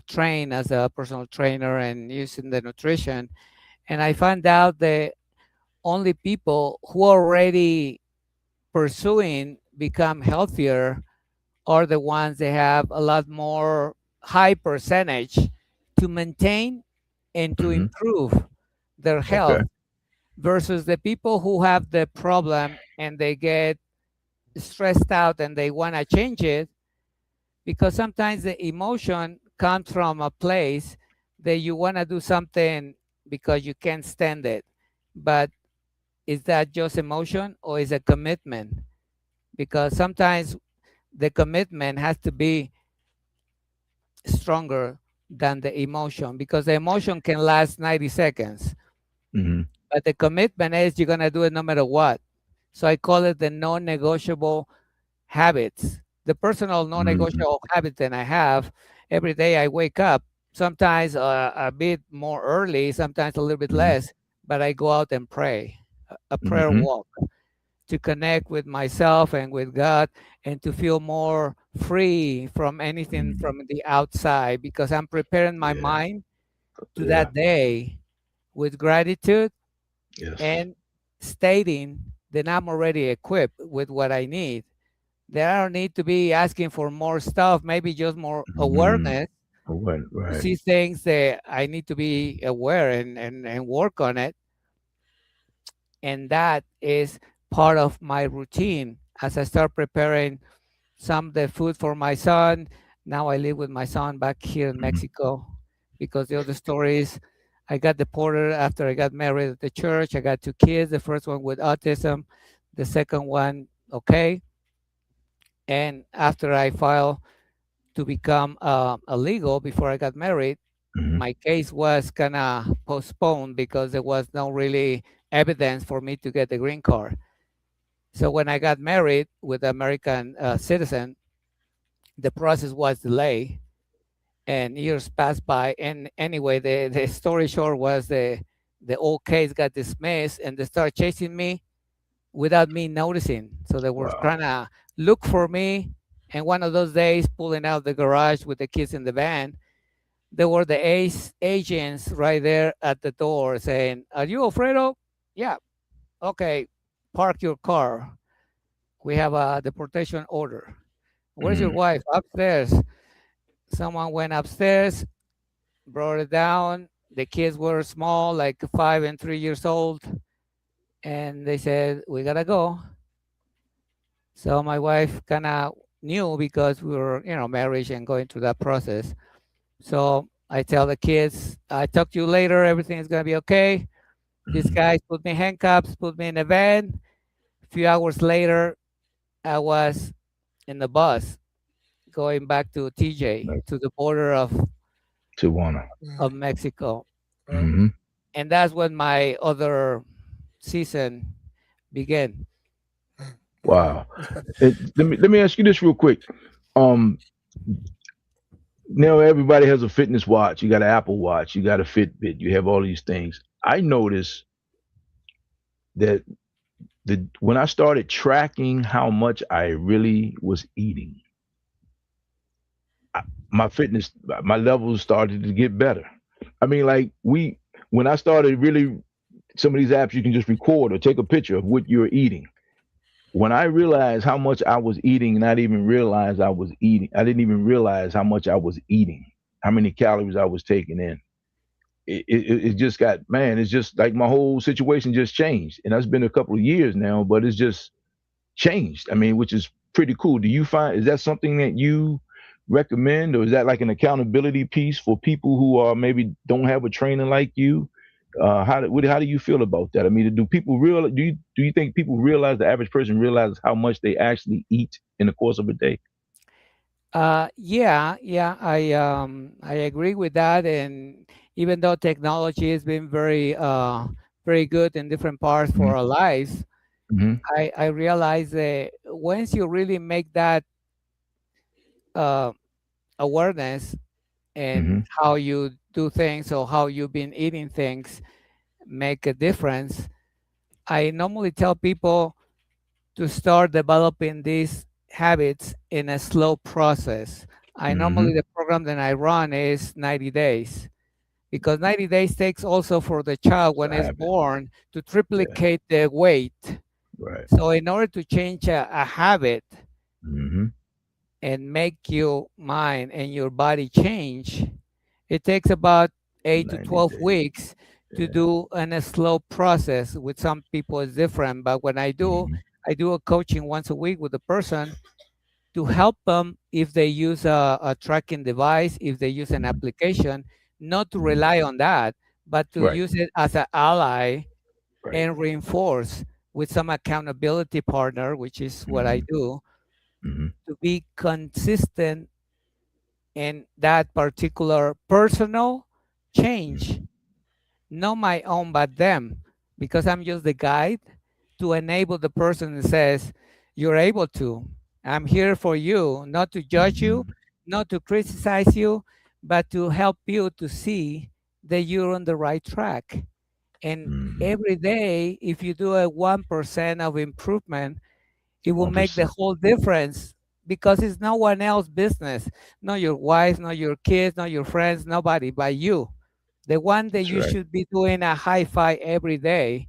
trained as a personal trainer and using the nutrition. And I found out that only people who are already pursuing become healthier are the ones that have a lot more high percentage to maintain and to Mm-hmm. improve their Okay. health versus the people who have the problem and they get stressed out and they want to change it, because sometimes the emotion comes from a place that you want to do something because you can't stand it. But is that just emotion or is it commitment? Because sometimes the commitment has to be stronger than the emotion, because the emotion can last 90 seconds, Mm-hmm. but the commitment is you're going to do it no matter what. So I call it the non-negotiable habits. The personal Mm-hmm. non-negotiable habit that I have every day. I wake up sometimes a bit more early, sometimes a little bit less, but I go out and pray, a prayer Mm-hmm. walk, to connect with myself and with God, and to feel more free from anything Mm-hmm. from the outside, because I'm preparing my Yeah. mind to Yeah. that day with gratitude Yes. and stating that I'm already equipped with what I need. That I don't need to be asking for more stuff, maybe just more Mm-hmm. awareness Right. to Right. see things that I need to be aware and work on it. And that is part of my routine as I start preparing some of the food for my son. Now I live with my son back here in Mhm. Mexico because the other story is I got deported after I got married at the church. I got two kids, the first one with autism, the second one, okay. And after I filed to become illegal before I got married, Mhm. my case was kind of postponed because there was no really evidence for me to get the green card. So when I got married with an American citizen, the process was delayed and years passed by. And anyway, the story short was the old case got dismissed and they started chasing me without me noticing. So they were Wow. trying to look for me. And one of those days, pulling out the garage with the kids in the van, there were the agents right there at the door saying, "Are you Alfredo?" "Yeah." "Okay, park your car. We have a deportation order." "Where's your Mhm. wife?" "Upstairs." Someone went upstairs, brought it down. The kids were small, like 5 and 3 years old. And they said, "We gotta go." So my wife kind of knew because we were, marriage and going through that process. So I tell the kids, "I talk to you later. Everything is gonna be okay." These Mhm. guys put me in handcuffs, put me in a van. A few hours later, I was in the bus going back to TJ, Like to the border Tijuana. Mm, of Mexico. right. Mhm. And that's when my other season began. Mm, wow. Wow. Let me ask you this real quick. Um, Now everybody has a fitness watch. You got an Apple Watch. You got a Fitbit. You have all these things. I noticed that when I started tracking how much I really was eating, I, my fitness, my levels started to get better. I mean, like when I started really, some of these apps you can just record or take a picture of what you're eating. When I realized how much I was eating, not even realize I was eating, I didn't even realize how much I was eating, how many calories I was taking in. It just got, man, it's just like my whole situation just changed, and that's been a couple of years now, but it's just changed. I mean, which is pretty cool. Do you find, is that something that you recommend, or is that like an accountability piece for people who are maybe don't have a trainer like you? How do you feel about that? I mean, do you think people realize, the average person realizes how much they actually eat in the course of a day? Yeah, yeah, I agree with that. And even though technology has been very good in different parts Hmm. for our lives, Hmm. I realize that once you really make that uh, awareness and Hmm. how you do things or how you've been eating things make a difference. I normally tell people to start developing these habits in a slow process. I normally, Hmm. the program that I run is 90 days because 90 days takes also for the child It's when a it's habit. born to Yeah. triplicate the weight. Right. So in order to change a habit Hmm. and make your mind and your body change, it takes about 8 to 90 12 days. weeks to Yeah. do in a slow process. With some people, it's different. But when Hmm. I do a coaching once a week with the person to help them if they use a tracking device, if they use an Hmm. application, not to Hmm. rely on that, but to Right. use it as an ally Right. and reinforce with some accountability partner, which is what I Hmm. do, Hmm. to be consistent in that particular personal change, Hmm. not my own, but them, because I'm just the guide to enable the person that says, "You're able to. I'm here for you, not to judge you, Hmm. not to criticize you, but to help you to see that you're on the right track." And Hmm. every day, if you do a 1% of improvement, it will make the 1%. whole difference because it's no one else's business, not your wife, not your kids, not your friends, nobody but you, the one that That's you right. should be doing a high five every day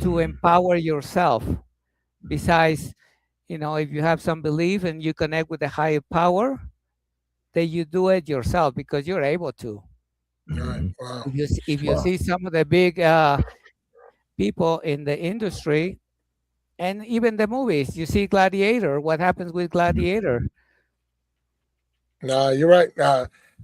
to Hmm. empower yourself. Hmm. Besides, if you have some belief and you connect with the higher power, that you do it yourself because you're able to. Right. Hmm. Wow. If you Wow. see some of the big people in the industry, And even the movies, you see Gladiator. What happens with Mhm. Gladiator? No, you're right.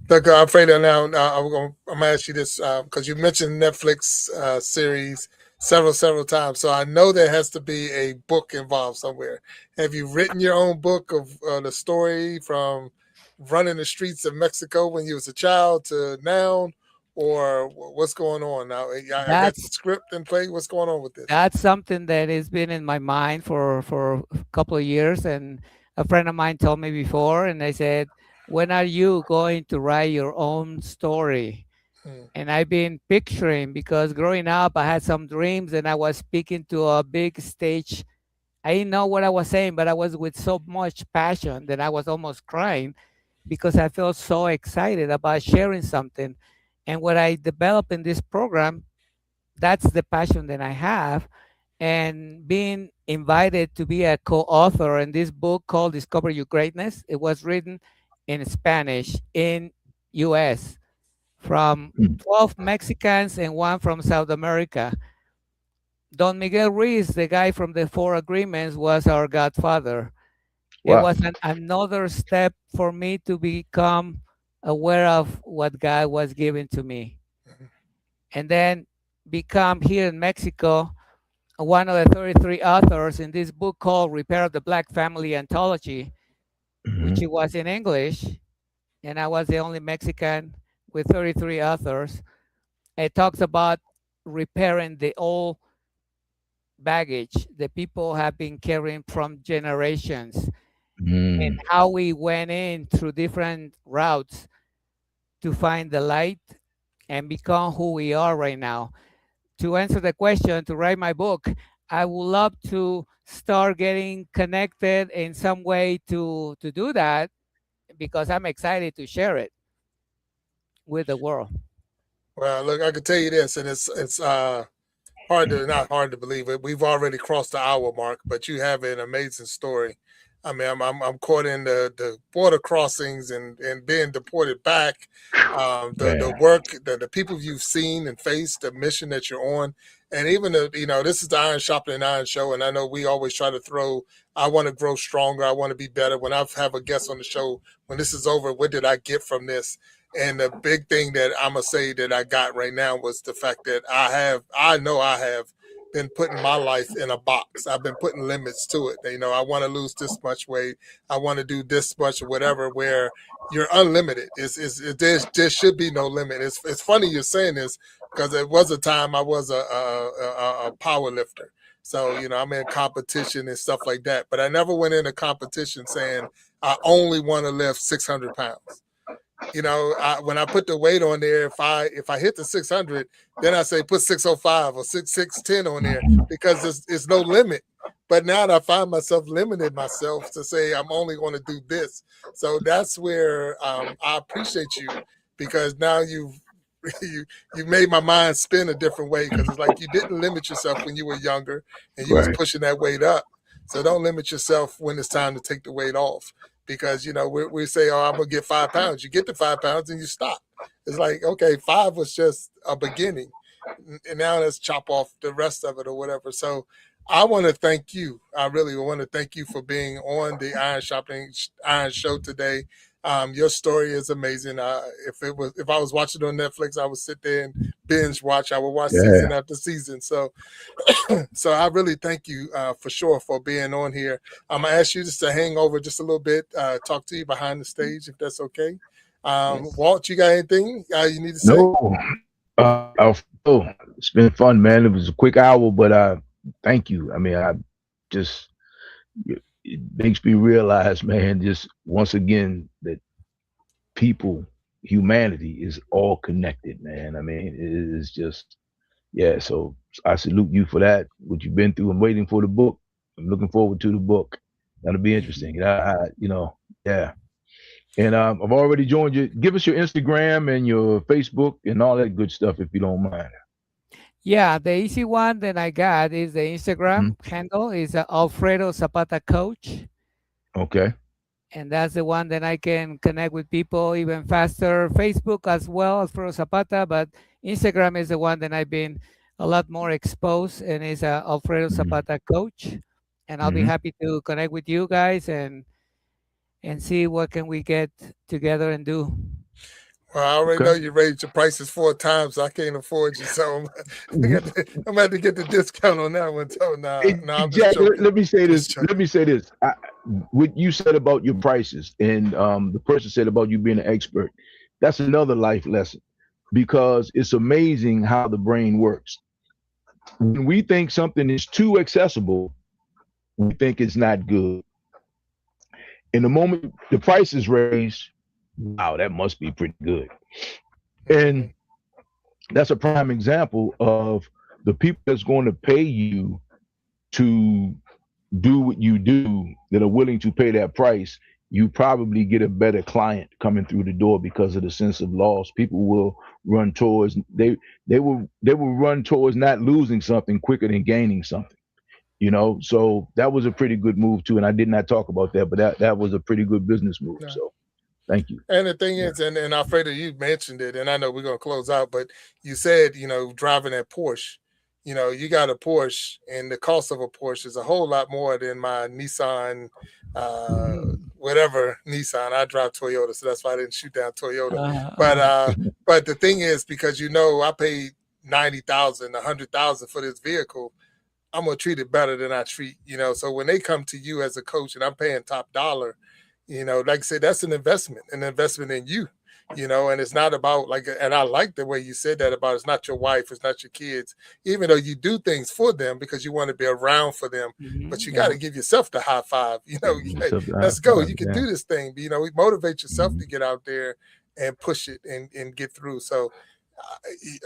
Look, Alfredo, now I'm gonna ask you this because you mentioned Netflix series several times, so I know there has to be a book involved somewhere. Have you written your own book of the story from running the streets of Mexico when you was a child to now, or what's going on now? I got the That's script in play. What's going on with this? that's something that has been in my mind for a couple of years. And a friend of mine told me before, and they said, "When are you going to write your own story?" Hmm. And I've been picturing, because growing up, I had some dreams, and I was speaking to a big stage. I didn't know what I was saying, but I was with so much passion that I was almost crying because I felt so excited about sharing something. And what I developed in this program, that's the passion that I have. And being invited to be a co-author in this book called Discover Your Greatness, it was written in Spanish in US from Mm. 12 Mexicans and one from South America. Don Miguel Ruiz, the guy from the Four Agreements, was our godfather. It Wow. was another step for me to become aware of what God was giving to me. And then become here in Mexico one of the 33 authors in this book called Repair of the Black Family Anthology, which Hmm. it was in English. And I was the only Mexican with 33 authors. It talks about repairing the old baggage that people have been carrying from generations, and Mm. how we went in through different routes to find the light and become who we are right now. To answer the question, to write my book, I would love to start getting connected in some way to do that, because I'm excited to share it with the world. Well, look, I can tell you this, and it's hard to not hard to believe it. We've already crossed the hour mark, but you have an amazing story. I mean, I'm caught in the border crossings and being deported back. The Man. work, the people you've seen and faced, the mission that you're on, and even this is the Iron Sharpening Iron Show, and I know we always try to throw. I want to grow stronger. I want to be better. When I have a guest on the show, when this is over, what did I get from this? And the big thing that I'm gonna say that I got right now was the fact that I know I have been putting my life in a box. I've been putting limits to it. I want to lose this much weight. I want to do this much or whatever. Where you're unlimited. There should be no limit. It's funny you're saying this because it was a time I was a power lifter. So I'm in competition and stuff like that. But I never went into competition saying I only want to lift 600 pounds. When I put the weight on there, if I hit the 600, then I say put 605 or 610 on there Mhm. because there's no limit. But now I find myself limited myself to say I'm only going to do this. So that's where I appreciate you because now you you made my mind spin a different way because it's like you didn't limit yourself when you were younger and you was Right. pushing that weight up. So don't limit yourself when it's time to take the weight off because we say, "Oh, I'm gonna get 5 pounds." You get the 5 pounds and you stop. It's like, okay, five was just a beginning, and now let's chop off the rest of it or whatever. So I want to thank you. I really want to thank you for being on the Iron Shopping Iron Show today. Your story is amazing. If I was watching on Netflix, I would sit there and binge watch. I would watch season Yeah. after season. So I really thank you for sure for being on here. I'm gonna ask you just to hang over just a little bit, talk to you behind the stage if that's okay. Yes. Walt, you got anything you need to say? No. Alfredo, it's been fun, man. It was a quick hour, but thank you. I mean, I just it makes me realize, man, just once again that people, humanity is all connected, man. I mean, it is just yeah. So I salute you for that. What you've been through. I'm waiting for the book. I'm looking forward to the book. That'll be interesting. Yeah. And I've already joined you. Give us your Instagram and your Facebook and all that good stuff if you don't mind. Yeah, the easy one that I got is the Hmm. Instagram handle is Alfredo Zapata Coach, Okay. and that's the one that I can connect with people even faster. Facebook as well, Alfredo Zapata, but Instagram is the one that I've been a lot more exposed, and is Alfredo Mhm. Zapata Coach. and I'll be happy to connect with you guys and see what can we get together and do. Well, I already know you raised your prices 4 times, so I can't afford you. So I'm gonna have to get the discount on that one. So I'm just Jack, joking. let me say Just this. joking. Let me say this. What you said about your prices, and the person said about you being an expert. That's another life lesson, because it's amazing how the brain works. When we think something is too accessible, we think it's not good. And the moment the price is raised, wow, that must be pretty good. And that's a prime example of the people that's going to pay you to do what you do, that are willing to pay that price. You probably get a better client coming through the door because of the sense of loss. People will run towards they will run towards not losing something quicker than gaining something. You know, so that was a pretty good move too. And I did not talk about that, but that was a pretty good business move. Yeah. So thank you. And the thing is, and Alfredo, you mentioned it, and I know we're gonna close out, but you said, driving that Porsche, you got a Porsche, and the cost of a Porsche is a whole lot more than my Nissan, whatever Nissan. I drive Toyota, so that's why I didn't shoot down Toyota. But the thing is, because I paid $90,000, $100,000 for this vehicle, I'm gonna treat it better than I treat, So when they come to you as a coach, and I'm paying top dollar, like I said, that's an investment in you, and it's not about and I like the way you said that about it's not your wife, it's not your kids, even though you do things for them because you want to be around for them, but you got to give yourself the high five, let's go, you can do this thing, motivate yourself to get out there and push it and get through. So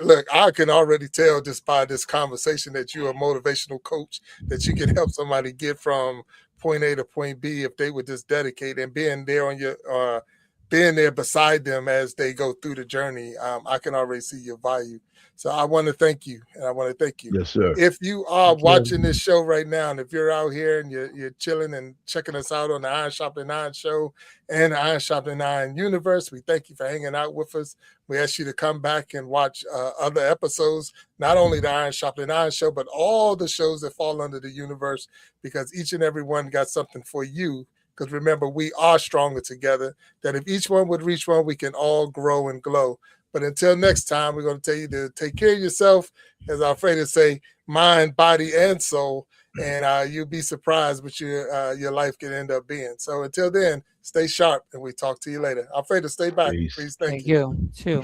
look, I can already tell just by this conversation that you're a motivational coach, that you can help somebody get from point A to point B if they would just dedicate and being there being there beside them as they go through the journey. I can already see your value. So I want to thank you. And I want to thank you. Yes, sir. If you are watching this show right now, and if you're out here and you're chilling and checking us out on the Iron Sharpening Iron Show and the Iron Sharpening Iron Universe, we thank you for hanging out with us. We ask you to come back and watch other episodes, not only the Iron Sharpening Iron Show, but all the shows that fall under the universe, because each and every one got something for you. Because remember, we are stronger together, that if each one would reach one, we can all grow and glow. But until next time, we're going to tell you to take care of yourself, as Alfredo say, mind, body, and soul, and you'll be surprised what your life can end up being. So until then, stay sharp, and we talk to you later. Alfredo, stay back. Please, thank you. Thank you. Too.